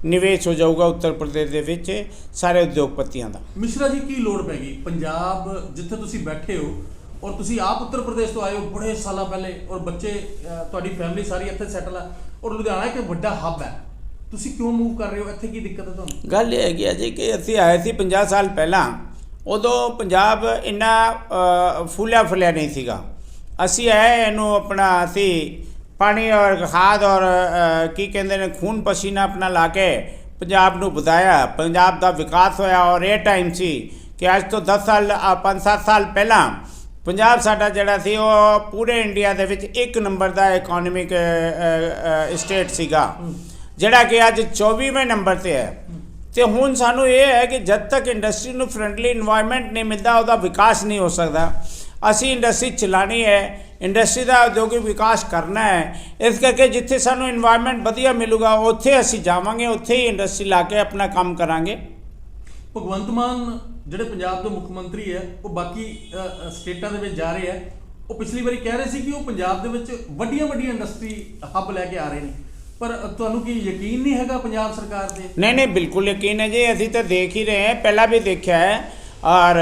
ਨਿਵੇਸ਼ ਹੋ ਜਾਊਗਾ ਉੱਤਰ ਪ੍ਰਦੇਸ਼ ਦੇ ਵਿੱਚ ਸਾਰੇ ਉਦਯੋਗਪਤੀਆਂ ਦਾ। ਮਿਸ਼ਰਾ ਜੀ, ਕੀ ਲੋੜ ਪੈ ਗਈ ਪੰਜਾਬ ਜਿੱਥੇ ਤੁਸੀਂ ਬੈਠੇ ਹੋ, ਔਰ ਤੁਸੀਂ ਆਪ ਉੱਤਰ ਪ੍ਰਦੇਸ਼ ਤੋਂ ਆਏ ਹੋ ਬੜੇ ਸਾਲਾਂ ਪਹਿਲੇ, ਔਰ ਬੱਚੇ ਤੁਹਾਡੀ ਫੈਮਿਲੀ ਸਾਰੀ ਇੱਥੇ ਸੈਟਲ ਹੈ, ਔਰ ਲੁਧਿਆਣਾ ਇੱਕ ਵੱਡਾ ਹੱਬ ਹੈ, ਤੁਸੀਂ ਕਿਉਂ ਮੂਵ ਕਰ ਰਹੇ ਹੋ? ਇੱਥੇ ਕੀ ਦਿੱਕਤ ਹੈ ਤੁਹਾਨੂੰ? ਗੱਲ ਇਹ ਹੈਗੀ ਹੈ ਜੀ ਕਿ ਅਸੀਂ ਆਏ ਸੀ 50 ਸਾਲ ਪਹਿਲਾਂ, ਉਦੋਂ ਪੰਜਾਬ ਇੰਨਾ ਫੁੱਲਿਆ ਫੁੱਲਿਆ ਨਹੀਂ ਸੀਗਾ। ਅਸੀਂ ਆਏ ਇਹਨੂੰ ਆਪਣਾ ਅਸੀਂ ਪਾਣੀ ਔਰ ਖਾਦ ਔਰ ਕੀ ਕਹਿੰਦੇ ਨੇ ਖੂਨ ਪਸੀਨਾ ਆਪਣਾ ਲਾ ਕੇ ਪੰਜਾਬ ਨੂੰ ਵਧਾਇਆ, ਪੰਜਾਬ ਦਾ ਵਿਕਾਸ ਹੋਇਆ। ਔਰ ਇਹ ਟਾਈਮ ਸੀ ਕਿ ਅੱਜ ਤੋਂ 10 ਸਾਲ 5-7 ਸਾਲ ਪਹਿਲਾਂ ਪੰਜਾਬ ਸਾਡਾ ਜਿਹੜਾ ਸੀ ਉਹ ਪੂਰੇ ਇੰਡੀਆ ਦੇ ਵਿੱਚ 1 ਨੰਬਰ ਦਾ ਇਕਨੋਮਿਕ ਸਟੇਟ ਸੀਗਾ, ਜਿਹੜਾ ਕਿ ਅੱਜ 24ਵੇਂ ਨੰਬਰ ਤੇ ਹੈ। ਤੇ ਹੁਣ ਸਾਨੂੰ ਇਹ ਹੈ ਕਿ ਜਦ ਤੱਕ ਇੰਡਸਟਰੀ ਨੂੰ ਫਰੈਂਡਲੀ ਇਨਵਾਇਰਨਮੈਂਟ ਨਹੀਂ ਮਿਲਦਾ ਉਹਦਾ ਵਿਕਾਸ ਨਹੀਂ ਹੋ ਸਕਦਾ। ਅਸੀਂ ਇੰਡਸਟਰੀ ਚਲਾਉਣੀ ਹੈ, ਇੰਡਸਟਰੀ ਦਾ ਉਦਯੋਗਿਕ ਵਿਕਾਸ ਕਰਨਾ ਹੈ। ਇਸ ਕਰਕੇ ਜਿੱਥੇ ਸਾਨੂੰ ਇਨਵਾਇਰਨਮੈਂਟ ਵਧੀਆ ਮਿਲੂਗਾ ਉੱਥੇ ਅਸੀਂ ਜਾਵਾਂਗੇ, ਉੱਥੇ ਹੀ ਇੰਡਸਟਰੀ ਲਾ ਕੇ ਆਪਣਾ ਕੰਮ ਕਰਾਂਗੇ। ਭਗਵੰਤ ਮਾਨ ਜਿਹੜੇ ਪੰਜਾਬ ਦੇ ਮੁੱਖ ਮੰਤਰੀ ਹੈ ਉਹ ਬਾਕੀ ਸਟੇਟਾਂ ਦੇ ਵਿੱਚ ਜਾ ਰਹੇ ਹੈ। ਉਹ ਪਿਛਲੀ ਵਾਰੀ ਕਹਿ ਰਹੇ ਸੀ ਕਿ ਉਹ ਪੰਜਾਬ ਦੇ ਵਿੱਚ ਵੱਡੀਆਂ ਇੰਡਸਟਰੀ ਹੱਬ ਲੈ ਕੇ ਆ ਰਹੇ ਨੇ, ਪਰ ਤੁਹਾਨੂੰ ਕੀ ਯਕੀਨ ਨਹੀਂ ਹੈਗਾ ਪੰਜਾਬ ਸਰਕਾਰ ਦੇ? ਨਹੀਂ ਬਿਲਕੁਲ ਯਕੀਨ ਹੈ ਜੀ, ਅਸੀਂ ਤਾਂ ਦੇਖ ਹੀ ਰਹੇ ਹਾਂ, ਪਹਿਲਾਂ ਵੀ ਦੇਖਿਆ ਹੈ। ਔਰ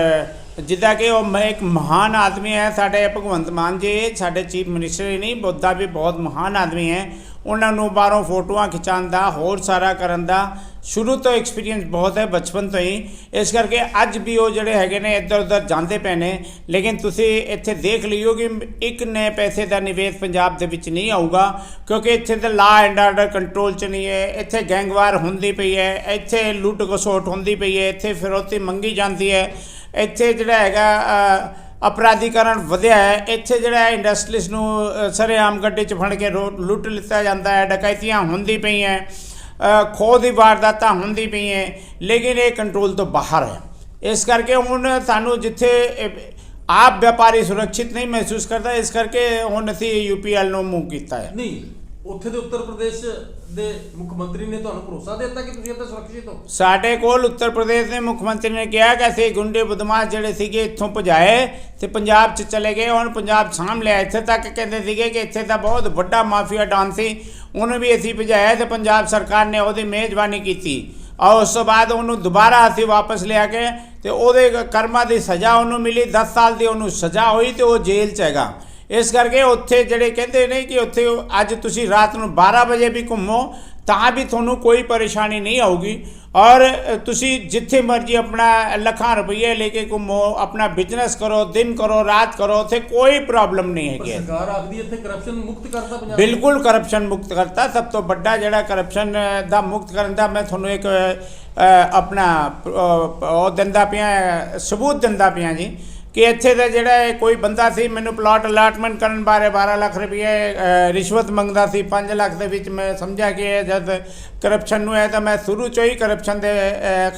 ਜਿੱਦਾਂ ਕਿ ਉਹ ਇੱਕ ਮਹਾਨ ਆਦਮੀ ਹੈ ਸਾਡੇ ਭਗਵੰਤ ਮਾਨ ਜੀ, ਸਾਡੇ ਚੀਫ ਮਿਨਿਸਟਰ ਹੀ ਨਹੀਂ, ਉੱਦਾਂ ਵੀ ਬਹੁਤ ਮਹਾਨ ਆਦਮੀ ਹੈ। ਉਹਨਾਂ ਨੂੰ ਬਾਹਰੋਂ ਫੋਟੋਆਂ ਖਿਚਾਉਣ ਦਾ, ਹੋਰ ਸਾਰਾ ਕਰਨ ਦਾ ਸ਼ੁਰੂ ਤੋਂ ਐਕਸਪੀਰੀਅੰਸ ਬਹੁਤ ਹੈ, ਬਚਪਨ ਤੋਂ ਹੀ। ਇਸ ਕਰਕੇ ਅੱਜ ਵੀ ਉਹ ਜਿਹੜੇ ਹੈਗੇ ਨੇ ਇੱਧਰ ਉੱਧਰ ਜਾਂਦੇ ਪਏ ਨੇ। ਲੇਕਿਨ ਤੁਸੀਂ ਇੱਥੇ ਦੇਖ ਲਿਓ ਕਿ 1 ਨਏ ਪੈਸੇ ਦਾ ਨਿਵੇਸ਼ ਪੰਜਾਬ ਦੇ ਵਿੱਚ ਨਹੀਂ ਆਊਗਾ, ਕਿਉਂਕਿ ਇੱਥੇ ਤਾਂ ਲਾ ਐਂਡ ਆਰਡਰ ਕੰਟਰੋਲ 'ਚ ਨਹੀਂ ਹੈ। ਇੱਥੇ ਗੈਂਗਵਾਰ ਹੁੰਦੀ ਪਈ ਹੈ, ਇੱਥੇ ਲੁੱਟ ਖਸੁੱਟ ਹੁੰਦੀ ਪਈ ਹੈ, ਇੱਥੇ ਫਿਰੌਤੀ ਮੰਗੀ ਜਾਂਦੀ ਹੈ, ਇੱਥੇ ਜਿਹੜਾ ਹੈਗਾ ਅਪਰਾਧੀਕਰਨ ਵਧਿਆ ਹੈ। ਇੱਥੇ ਜਿਹੜਾ ਇੰਡਸਟਰੀਜ਼ ਨੂੰ ਸਰੇਆਮ ਗੱਡੀ 'ਚ ਫੜ ਕੇ ਲੁੱਟ ਲਿੱਤਾ ਜਾਂਦਾ ਹੈ, ਡਕੈਤੀਆਂ ਹੁੰਦੀ ਪਈਆਂ, ਖੋਹ ਦੀ ਵਾਰਦਾਤਾਂ ਹੁੰਦੀ ਪਈਆਂ, ਲੇਕਿਨ ਇਹ ਕੰਟਰੋਲ ਤੋਂ ਬਾਹਰ ਹੈ। ਇਸ ਕਰਕੇ ਹੁਣ ਸਾਨੂੰ ਜਿੱਥੇ ਆਪ ਵਪਾਰੀ ਸੁਰੱਖਿਅਤ ਨਹੀਂ ਮਹਿਸੂਸ ਕਰਦਾ, ਇਸ ਕਰਕੇ ਹੁਣ ਅਸੀਂ UPL ਨੂੰ ਮੂਵ ਕੀਤਾ ਹੈ। ਨਹੀਂ, ਉੱਥੇ ਦੇ ਉੱਤਰ ਪ੍ਰਦੇਸ਼ ਦੇ ਮੁੱਖ ਮੰਤਰੀ ਨੇ ਤੁਹਾਨੂੰ ਭਰੋਸਾ ਦਿੱਤਾ ਕਿ ਤੁਸੀਂ ਇੱਥੇ ਸੁਰੱਖਿਅਤ ਹੋ? ਸਾਡੇ ਕੋਲ ਉੱਤਰ ਪ੍ਰਦੇਸ਼ ਦੇ ਮੁੱਖ ਮੰਤਰੀ ਨੇ ਕਿਹਾ ਕਿ ਅਸੀਂ ਗੁੰਡੇ ਬਦਮਾਸ਼ ਜਿਹੜੇ ਸੀਗੇ ਇੱਥੋਂ ਭਜਾਏ ਤੇ ਪੰਜਾਬ 'ਚ ਚਲੇ ਗਏ, ਹੁਣ ਪੰਜਾਬ ਸਾਂਭ ਲਿਆ। ਇੱਥੇ ਤੱਕ ਕਹਿੰਦੇ ਸੀਗੇ ਕਿ ਇੱਥੇ ਤਾਂ ਬਹੁਤ ਵੱਡਾ ਮਾਫੀਆ ਡਾਨ ਸੀ, ਉਹਨੂੰ ਵੀ ਅਸੀਂ ਭਜਾਇਆ ਤੇ ਪੰਜਾਬ ਸਰਕਾਰ ਨੇ ਉਹਦੀ ਮੇਜ਼ਬਾਨੀ ਕੀਤੀ। ਔਰ ਉਸ ਤੋਂ ਬਾਅਦ ਉਹਨੂੰ ਦੁਬਾਰਾ ਅਸੀਂ ਵਾਪਸ ਲਿਆ ਕੇ ਤੇ ਉਹਦੇ ਕਰਮਾਂ ਦੀ ਸਜ਼ਾ ਉਹਨੂੰ ਮਿਲੀ, 10 ਸਾਲ ਦੀ ਉਹਨੂੰ ਸਜ਼ਾ ਹੋਈ ਤੇ ਉਹ ਜੇਲ੍ਹ 'ਚ ਹੈਗਾ। ਇਸ ਕਰਕੇ ਉੱਥੇ ਜਿਹੜੇ ਕਹਿੰਦੇ ਨੇ ਕਿ ਉੱਥੇ ਅੱਜ ਤੁਸੀਂ ਰਾਤ ਨੂੰ 12 ਵਜੇ ਵੀ ਘੁੰਮੋ ਤਾਂ ਵੀ ਤੁਹਾਨੂੰ ਕੋਈ ਪਰੇਸ਼ਾਨੀ ਨਹੀਂ ਆਊਗੀ, ਔਰ ਤੁਸੀਂ ਜਿੱਥੇ ਮਰਜ਼ੀ ਆਪਣਾ ਲੱਖਾਂ ਰੁਪਏ ਲੈ ਕੇ ਘੁੰਮੋ, ਆਪਣਾ ਬਿਜ਼ਨਸ ਕਰੋ, ਦਿਨ ਕਰੋ, ਰਾਤ ਕਰੋ, ਉੱਥੇ ਕੋਈ ਪ੍ਰੋਬਲਮ ਨਹੀਂ ਹੈਗੀ। ਸਰਕਾਰ ਆਖਦੀ ਇੱਥੇ ਕਰਪਸ਼ਨ ਮੁਕਤ ਕਰਤਾ ਪੰਜਾਬ? ਬਿਲਕੁਲ ਕਰਪਸ਼ਨ ਮੁਕਤ ਕਰਤਾ। ਸਭ ਤੋਂ ਵੱਡਾ ਜਿਹੜਾ ਕਰਪਸ਼ਨ ਦਾ ਮੁਕਤ ਕਰਨ ਦਾ ਮੈਂ ਤੁਹਾਨੂੰ ਇੱਕ ਆਪਣਾ ਉਹ ਦਿੰਦਾ ਪਿਆ, ਸਬੂਤ ਦਿੰਦਾ ਪਿਆ ਜੀ, ਕਿ ਇੱਥੇ ਦਾ ਜਿਹੜਾ ਕੋਈ ਬੰਦਾ ਸੀ ਮੈਨੂੰ ਪਲਾਟ ਅਲਾਟਮੈਂਟ ਕਰਨ ਬਾਰੇ 12 ਲੱਖ ਰੁਪਏ ਰਿਸ਼ਵਤ ਮੰਗਦਾ ਸੀ। 5 ਲੱਖ ਦੇ ਵਿੱਚ ਮੈਂ ਸਮਝਿਆ ਕਿ ਜਦ ਕਰਪਸ਼ਨ ਨੂੰ ਹੈ ਤਾਂ ਮੈਂ ਸ਼ੁਰੂ 'ਚੋਂ ਹੀ ਕਰਪਸ਼ਨ ਦੇ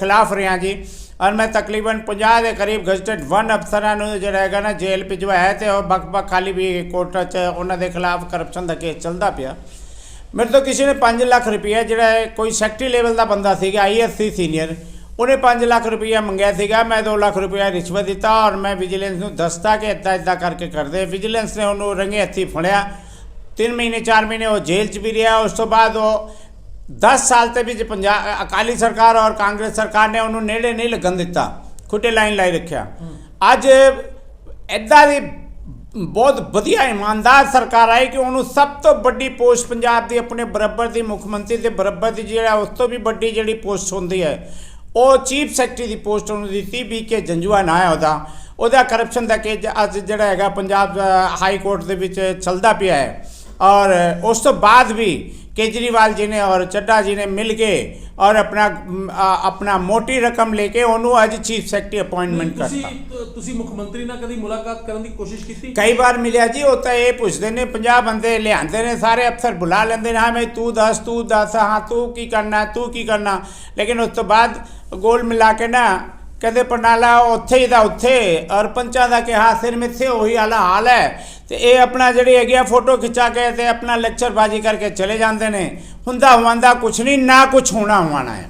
ਖਿਲਾਫ ਰਿਹਾ ਜੀ। ਔਰ ਮੈਂ ਤਕਰੀਬਨ 50 ਦੇ ਕਰੀਬ ਗਜ਼ਟਡ 1 ਅਫਸਰਾਂ ਨੂੰ ਜਿਹੜਾ ਹੈਗਾ ਨਾ ਜੇਲ੍ਹ ਭਿਜਵਾਇਆ ਤੇ ਉਹ ਬਕ ਖਾਲੀ ਵੀ ਕੋਰਟ 'ਚ ਉਹਨਾਂ ਦੇ ਖਿਲਾਫ ਕਰਪਸ਼ਨ ਦਾ ਕੇਸ ਚੱਲਦਾ ਪਿਆ। ਮੇਰੇ ਤੋਂ ਕਿਸੇ ਨੇ 5 ਲੱਖ ਰੁਪਏ, ਜਿਹੜਾ ਕੋਈ ਸੈਕਟਰੀ ਲੈਵਲ ਦਾ ਬੰਦਾ ਸੀਗਾ, ISC ਸੀਨੀਅਰ, ਉਹਨੇ 5 ਲੱਖ ਰੁਪਇਆ ਮੰਗਿਆ ਸੀਗਾ। ਮੈਂ 2 ਲੱਖ ਰੁਪਇਆ ਰਿਸ਼ਵਤ ਦਿੱਤਾ ਔਰ ਮੈਂ ਵਿਜੀਲੈਂਸ ਨੂੰ ਦੱਸਤਾ ਕਿ ਇੱਦਾਂ ਕਰਕੇ ਕਰਦੇ। ਵਿਜੀਲੈਂਸ ਨੇ ਉਹਨੂੰ ਰੰਗੇ ਹੱਥੀਂ ਫੜਿਆ, 3 ਮਹੀਨੇ 4 ਮਹੀਨੇ ਉਹ ਜੇਲ੍ਹ 'ਚ ਵੀ ਰਿਹਾ। ਉਸ ਤੋਂ ਬਾਅਦ ਉਹ 10 ਸਾਲ ਤੇ ਵਿੱਚ ਪੰਜਾਬ ਅਕਾਲੀ ਸਰਕਾਰ ਔਰ ਕਾਂਗਰਸ ਸਰਕਾਰ ਨੇ ਉਹਨੂੰ ਨੇੜੇ ਨਹੀਂ ਲੱਗਣ ਦਿੱਤਾ, ਖੁੱਟੇ ਲਾਈਨ ਲਾਈ ਰੱਖਿਆ। ਅੱਜ ਇੱਦਾਂ ਦੀ ਬਹੁਤ ਵਧੀਆ ਇਮਾਨਦਾਰ ਸਰਕਾਰ ਆਈ ਕਿ ਉਹਨੂੰ ਸਭ ਤੋਂ ਵੱਡੀ ਪੋਸਟ ਪੰਜਾਬ ਦੀ ਆਪਣੇ ਬਰਾਬਰ ਦੀ ਮੁੱਖ ਮੰਤਰੀ ਦੇ ਬਰਾਬਰ ਦੀ ਜਿਹੜਾ ਉਸ ਤੋਂ ਵੀ ਵੱਡੀ ਜਿਹੜੀ ਪੋਸਟ ਹੁੰਦੀ ਹੈ ਉਹ ਚੀਫ ਸੈਕਟਰੀ ਦੀ ਪੋਸਟ ਉਹਨੂੰ ਦਿੱਤੀ। BK ਜੰਜੂਆ ਨਾਂ ਹੈ ਉਹਦਾ ਕਰਪਸ਼ਨ ਦਾ ਕੇਸ ਅੱਜ ਜਿਹੜਾ ਹੈਗਾ ਪੰਜਾਬ ਹਾਈ ਕੋਰਟ ਦੇ ਵਿੱਚ ਚੱਲਦਾ ਪਿਆ ਹੈ। ਔਰ ਉਸ ਤੋਂ ਬਾਅਦ ਵੀ ਕੇਜਰੀਵਾਲ ਜੀ ਨੇ ਔਰ ਚੱਡਾ ਜੀ ਨੇ ਮਿਲ ਕੇ ਔਰ ਆਪਣਾ ਮੋਟੀ ਰਕਮ ਲੈ ਕੇ ਉਹਨੂੰ ਅੱਜ ਚੀਫ ਸੈਕਟਰੀ ਅਪਾਇੰਟਮੈਂਟ ਕਰਤਾ। ਤੁਸੀਂ ਮੁੱਖ ਮੰਤਰੀ ਨਾਲ ਕਦੀ ਮੁਲਾਕਾਤ ਕਰਨ ਦੀ ਕੋਸ਼ਿਸ਼ ਕੀਤੀ? ਕਈ ਵਾਰ ਮਿਲਿਆ ਜੀ। ਉਹ ਤਾਂ ਇਹ ਪੁੱਛਦੇ ਨੇ, 50 ਬੰਦੇ ਲਿਆਂਦੇ ਨੇ, ਸਾਰੇ ਅਫਸਰ ਬੁਲਾ ਲੈਂਦੇ ਨੇ, ਹਾਂ ਮੈਂ ਤੂੰ ਦੱਸ ਹਾਂ ਤੂੰ ਕੀ ਕਰਨਾ। ਲੇਕਿਨ ਉਸ ਤੋਂ ਬਾਅਦ ਗੋਲ ਮਿਲਾ ਕੇ ਨਾ ਕਹਿੰਦੇ ਪਰਨਾਲਾ ਉੱਥੇ ਹੀ ਦਾ ਉੱਥੇ ਔਰ ਪੰਚਾਂ ਦਾ ਕਿਹਾ ਸਿਰ ਮਿੱਥੇ, ਉਹੀ ਹਾਲ ਹੈ। ਤੇ ਇਹ ਆਪਣਾ ਜਿਹੜੀ ਹੈਗੀ ਆ ਫੋਟੋ ਖਿਚਾ ਕੇ ਤੇ ਆਪਣਾ ਲੈਕਚਰਬਾਜ਼ੀ ਕਰਕੇ ਚਲੇ ਜਾਂਦੇ ਨੇ। ਹੁੰਦਾ ਕੁਛ ਨਹੀਂ, ਨਾ ਕੁਛ ਹੋਣਾ ਹੈ।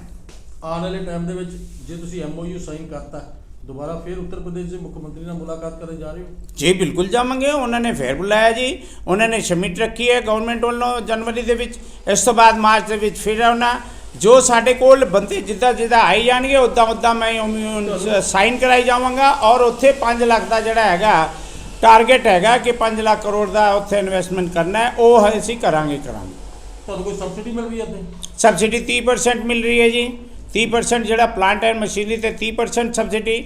ਆਉਣ ਵਾਲੇ ਟਾਈਮ ਦੇ ਵਿੱਚ ਜੇ ਤੁਸੀਂ MOU ਸਾਈਨ ਕਰਤਾ, ਦੁਬਾਰਾ ਫਿਰ ਉੱਤਰ ਪ੍ਰਦੇਸ਼ ਦੇ ਮੁੱਖ ਮੰਤਰੀ ਨਾਲ ਮੁਲਾਕਾਤ ਕਰਨ ਜਾ ਰਹੇ ਹੋ? ਜੀ ਬਿਲਕੁਲ ਜਾਵਾਂਗੇ। ਉਹਨਾਂ ਨੇ ਫਿਰ ਬੁਲਾਇਆ ਜੀ, ਉਹਨਾਂ ਨੇ ਸਮਿਟ ਰੱਖੀ ਹੈ ਗਵਰਨਮੈਂਟ ਵੱਲੋਂ ਜਨਵਰੀ ਦੇ ਵਿੱਚ। ਇਸ ਤੋਂ ਬਾਅਦ ਮਾਰਚ ਦੇ ਵਿੱਚ ਫਿਰ ਆਉਣਾ। ਜੋ ਸਾਡੇ ਕੋਲ ਬੰਦੇ ਜਿੱਦਾਂ ਆਈ ਜਾਣਗੇ ਉੱਦਾਂ ਮੈਂ ਸਾਈਨ ਕਰਾਈ ਜਾਵਾਂਗਾ। ਔਰ ਉੱਥੇ 5 ਲੱਖ ਦਾ ਜਿਹੜਾ ਹੈਗਾ ਟਾਰਗੇਟ ਹੈਗਾ ਕਿ 5 ਲੱਖ ਕਰੋੜ ਦਾ ਉੱਥੇ ਇਨਵੈਸਟਮੈਂਟ ਕਰਨਾ ਹੈ, ਉਹ ਅਸੀਂ ਕਰਾਂਗੇ। ਤੁਹਾਨੂੰ ਕੋਈ ਸਬਸਿਡੀ ਮਿਲ ਰਹੀ ਹੈ ਇੱਥੇ? ਸਬਸਿਡੀ 30% ਮਿਲ ਰਹੀ ਹੈ ਜੀ। 30% ਜਿਹੜਾ ਪਲਾਂਟ ਐਂਡ ਮਸ਼ੀਨਰੀ ਤੇ 30% ਸਬਸਿਡੀ।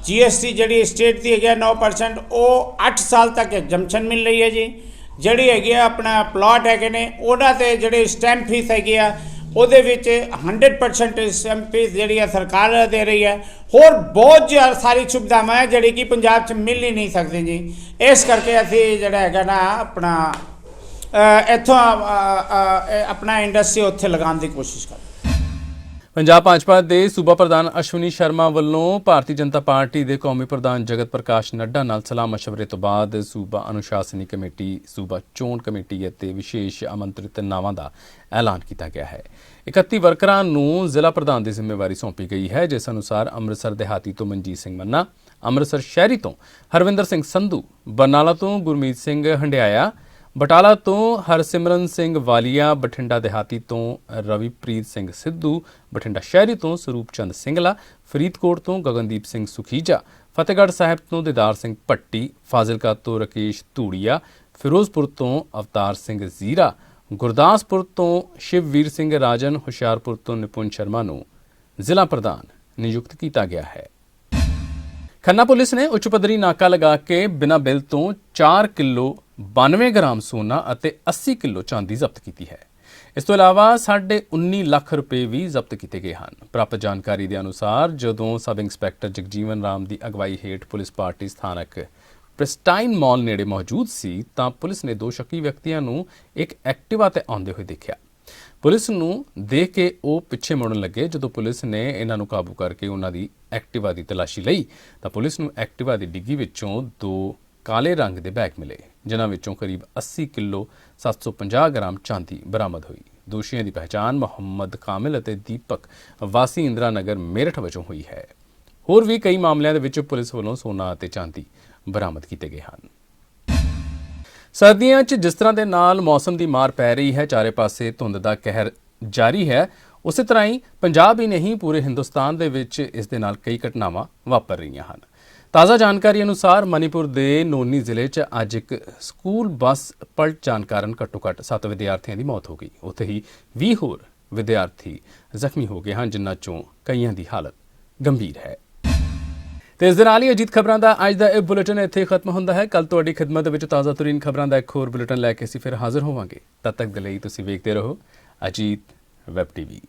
GST ਜਿਹੜੀ ਸਟੇਟ ਦੀ ਹੈਗੀ 9%, ਉਹ 8 ਸਾਲ ਤੱਕ ਐਗਜ਼ੰਪਸ਼ਨ ਮਿਲ ਰਹੀ ਹੈ ਜੀ। ਜਿਹੜੀ ਹੈਗੀ ਆ ਆਪਣਾ ਪਲਾਟ ਹੈਗੇ ਨੇ ਉਹਨਾਂ ਤੇ ਜਿਹੜੇ ਸਟੈਂਪ ਫੀਸ ਹੈਗੀ ਆ ਉਹਦੇ ਵਿੱਚ 100% SMP ਜਿਹੜੀ ਹੈ ਸਰਕਾਰ ਦੇ ਰਹੀ ਹੈ। ਹੋਰ ਬਹੁਤ ਸਾਰੀ ਸੁਵਿਧਾਵਾਂ ਹੈ ਜਿਹੜੀ ਕਿ ਪੰਜਾਬ 'ਚ ਮਿਲ ਹੀ ਨਹੀਂ ਸਕਦੀ ਜੀ। ਇਸ ਕਰਕੇ ਅਸੀਂ ਜਿਹੜਾ ਹੈਗਾ ਨਾ ਆਪਣਾ ਇੱਥੋਂ ਆਪਣਾ ਇੰਡਸਟਰੀ ਉੱਥੇ ਲਗਾਉਣ ਦੀ ਕੋਸ਼ਿਸ਼ ਕਰ। ਪੰਜਾਬ ਭਾਜਪਾ ਦੇ ਸੂਬਾ ਪ੍ਰਧਾਨ ਅਸ਼ਵਨੀ ਸ਼ਰਮਾ ਵੱਲੋਂ ਭਾਰਤੀ ਜਨਤਾ ਪਾਰਟੀ ਦੇ ਕੌਮੀ ਪ੍ਰਧਾਨ ਜਗਤ ਪ੍ਰਕਾਸ਼ ਨੱਡਾ ਨਾਲ ਸਲਾਹ ਮਸ਼ਵਰੇ ਤੋਂ ਬਾਅਦ ਸੂਬਾ ਅਨੁਸ਼ਾਸਨੀ ਕਮੇਟੀ, ਸੂਬਾ ਚੋਣ ਕਮੇਟੀ ਅਤੇ ਵਿਸ਼ੇਸ਼ ਆਮੰਤਰਿਤ ਨਾਵਾਂ ਦਾ ਐਲਾਨ ਕੀਤਾ ਗਿਆ ਹੈ। 31 ਵਰਕਰਾਂ ਨੂੰ ਜ਼ਿਲ੍ਹਾ ਪ੍ਰਧਾਨ ਦੀ ਜ਼ਿੰਮੇਵਾਰੀ ਸੌਂਪੀ ਗਈ ਹੈ, ਜਿਸ ਅਨੁਸਾਰ ਅੰਮ੍ਰਿਤਸਰ ਦਿਹਾਤੀ ਤੋਂ ਮਨਜੀਤ ਸਿੰਘ ਮੰਨਾ, ਅੰਮ੍ਰਿਤਸਰ ਸ਼ਹਿਰੀ ਤੋਂ ਹਰਵਿੰਦਰ ਸਿੰਘ ਸੰਧੂ, ਬਰਨਾਲਾ ਤੋਂ ਗੁਰਮੀਤ ਸਿੰਘ ਹੰਡਿਆਇਆ, ਬਟਾਲਾ ਤੋਂ ਹਰਸਿਮਰਨ ਸਿੰਘ ਵਾਲੀਆ, ਬਠਿੰਡਾ ਦਿਹਾਤੀ ਤੋਂ ਰਵੀਪ੍ਰੀਤ ਸਿੰਘ ਸਿੱਧੂ, ਬਠਿੰਡਾ ਸ਼ਹਿਰੀ ਤੋਂ ਸਰੂਪ ਚੰਦ ਸਿੰਗਲਾ, ਫਰੀਦਕੋਟ ਤੋਂ ਗਗਨਦੀਪ ਸਿੰਘ ਸੁਖੀਜਾ, ਫਤਿਹਗੜ੍ਹ ਸਾਹਿਬ ਤੋਂ ਦੀਦਾਰ ਸਿੰਘ ਭੱਟੀ, ਫਾਜ਼ਿਲਕਾ ਤੋਂ ਰਕੇਸ਼ ਧੂੜੀਆ, ਫਿਰੋਜ਼ਪੁਰ ਤੋਂ ਅਵਤਾਰ ਸਿੰਘ ਜ਼ੀਰਾ, ਗੁਰਦਾਸਪੁਰ ਤੋਂ ਸ਼ਿਵਵੀਰ ਸਿੰਘ ਰਾਜਨ, ਹੁਸ਼ਿਆਰਪੁਰ ਤੋਂ ਨਿਪੁੰਨ ਸ਼ਰਮਾ ਨੂੰ ਜ਼ਿਲ੍ਹਾ ਪ੍ਰਧਾਨ ਨਿਯੁਕਤ ਕੀਤਾ ਗਿਆ ਹੈ। ਖੰਨਾ ਪੁਲਿਸ ਨੇ ਉੱਚ ਪੱਧਰੀ ਨਾਕਾ ਲਗਾ ਕੇ ਬਿਨਾਂ ਬਿੱਲ ਤੋਂ 4 ਕਿਲੋ 92 ਗ੍ਰਾਮ ਸੋਨਾ ਅਤੇ 80 ਕਿਲੋ ਚਾਂਦੀ ਜ਼ਬਤ ਕੀਤੀ ਹੈ। ਇਸ ਤੋਂ ਇਲਾਵਾ 19.5 ਲੱਖ ਰੁਪਏ ਵੀ ਜ਼ਬਤ ਕੀਤੇ ਗਏ ਹਨ। ਪ੍ਰਾਪਤ ਜਾਣਕਾਰੀ ਦੇ ਅਨੁਸਾਰ ਜਦੋਂ ਸਬ ਇੰਸਪੈਕਟਰ ਜਗਜੀਵਨ ਰਾਮ ਦੀ ਅਗਵਾਈ ਹੇਠ ਪੁਲਿਸ ਪਾਰਟੀ ਸਥਾਨਕ ਪ੍ਰਿਸਟਾਈਨ ਮਾਲ ਨੇੜੇ ਮੌਜੂਦ ਸੀ ਤਾਂ ਪੁਲਿਸ ਨੇ 2 ਸ਼ੱਕੀ ਵਿਅਕਤੀਆਂ ਨੂੰ ਇੱਕ ਐਕਟਿਵਾ ਤੇ ਆਉਂਦੇ ਹੋਏ ਦੇਖਿਆ। ਪੁਲਿਸ ਨੂੰ ਦੇਖ ਕੇ ਉਹ ਪਿੱਛੇ ਮੁੜਨ ਲੱਗੇ। ਜਦੋਂ ਪੁਲਿਸ ਨੇ ਇਹਨਾਂ ਨੂੰ ਕਾਬੂ ਕਰਕੇ ਉਹਨਾਂ ਦੀ ਐਕਟਿਵਾ ਦੀ ਤਲਾਸ਼ੀ ਲਈ ਤਾਂ ਪੁਲਿਸ ਨੂੰ ਐਕਟਿਵਾ ਦੀ ਡਿੱਗੀ ਵਿੱਚੋਂ 2 ਕਾਲੇ ਰੰਗ ਦੇ ਬੈਗ ਮਿਲੇ, ਜਿਨ੍ਹਾਂ ਵਿੱਚੋਂ ਕਰੀਬ 80 ਕਿਲੋ 750 ਗ੍ਰਾਮ ਚਾਂਦੀ ਬਰਾਮਦ ਹੋਈ। ਦੋਸ਼ੀਆਂ ਦੀ ਪਹਿਚਾਣ ਮੁਹੰਮਦ ਕਾਮਿਲ ਅਤੇ ਦੀਪਕ ਵਾਸੀ ਇੰਦਰਾ ਨਗਰ ਮੇਰਠ ਵਜੋਂ ਹੋਈ ਹੈ। ਹੋਰ ਵੀ ਕਈ ਮਾਮਲਿਆਂ ਦੇ ਵਿੱਚ ਪੁਲਿਸ ਵੱਲੋਂ ਸੋਨਾ ਅਤੇ ਚਾਂਦੀ ਬਰਾਮਦ ਕੀਤੇ ਗਏ ਹਨ। ਸਰਦੀਆਂ 'ਚ ਜਿਸ ਤਰ੍ਹਾਂ ਦੇ ਨਾਲ ਮੌਸਮ ਦੀ ਮਾਰ ਪੈ ਰਹੀ ਹੈ, ਚਾਰੇ ਪਾਸੇ ਧੁੰਦ ਦਾ ਕਹਿਰ ਜਾਰੀ ਹੈ, ਉਸੇ ਤਰ੍ਹਾਂ ਹੀ ਪੰਜਾਬ ਹੀ ਨਹੀਂ ਪੂਰੇ ਹਿੰਦੁਸਤਾਨ ਦੇ ਵਿੱਚ ਇਸ ਦੇ ਨਾਲ ਕਈ ਘਟਨਾਵਾਂ ਵਾਪਰ ਰਹੀਆਂ ਹਨ। ਤਾਜ਼ਾ ਜਾਣਕਾਰੀ ਅਨੁਸਾਰ ਮਨੀਪੁਰ ਦੇ ਨੋਨੀ ਜ਼ਿਲ੍ਹੇ 'ਚ ਅੱਜ ਇੱਕ ਸਕੂਲ ਬੱਸ ਪਲਟ ਜਾਣ ਕਾਰਨ ਘੱਟੋ-ਘੱਟ 7 ਵਿਦਿਆਰਥੀਆਂ ਦੀ ਮੌਤ ਹੋ ਗਈ। ਉੱਥੇ ਹੀ 20 ਹੋਰ ਵਿਦਿਆਰਥੀ ਜ਼ਖਮੀ ਹੋ ਗਏ ਹਨ, ਜਿਨ੍ਹਾਂ 'ਚੋਂ ਕਈਆਂ ਦੀ ਹਾਲਤ ਗੰਭੀਰ ਹੈ। ਤੇ ਇਸ ਦੇ ਨਾਲ ਹੀ ਅਜੀਤ ਖਬਰਾਂ ਦਾ ਅੱਜ ਦਾ ਇਹ ਬੁਲੇਟਿਨ ਇੱਥੇ ਖਤਮ ਹੁੰਦਾ ਹੈ। ਕੱਲ ਤੁਹਾਡੀ ਖਿਦਮਤ ਵਿੱਚ ਤਾਜ਼ਾ ਤਰੀਨ ਖਬਰਾਂ ਦਾ ਇੱਕ ਹੋਰ ਬੁਲੇਟਿਨ ਲੈ ਕੇ ਅਸੀਂ ਫਿਰ ਹਾਜ਼ਰ ਹੋਵਾਂਗੇ। ਤਦ ਤੱਕ ਦੇ ਲਈ ਤੁਸੀਂ ਵੇਖਦੇ ਰਹੋ ਅਜੀਤ ਵੈਬ TV।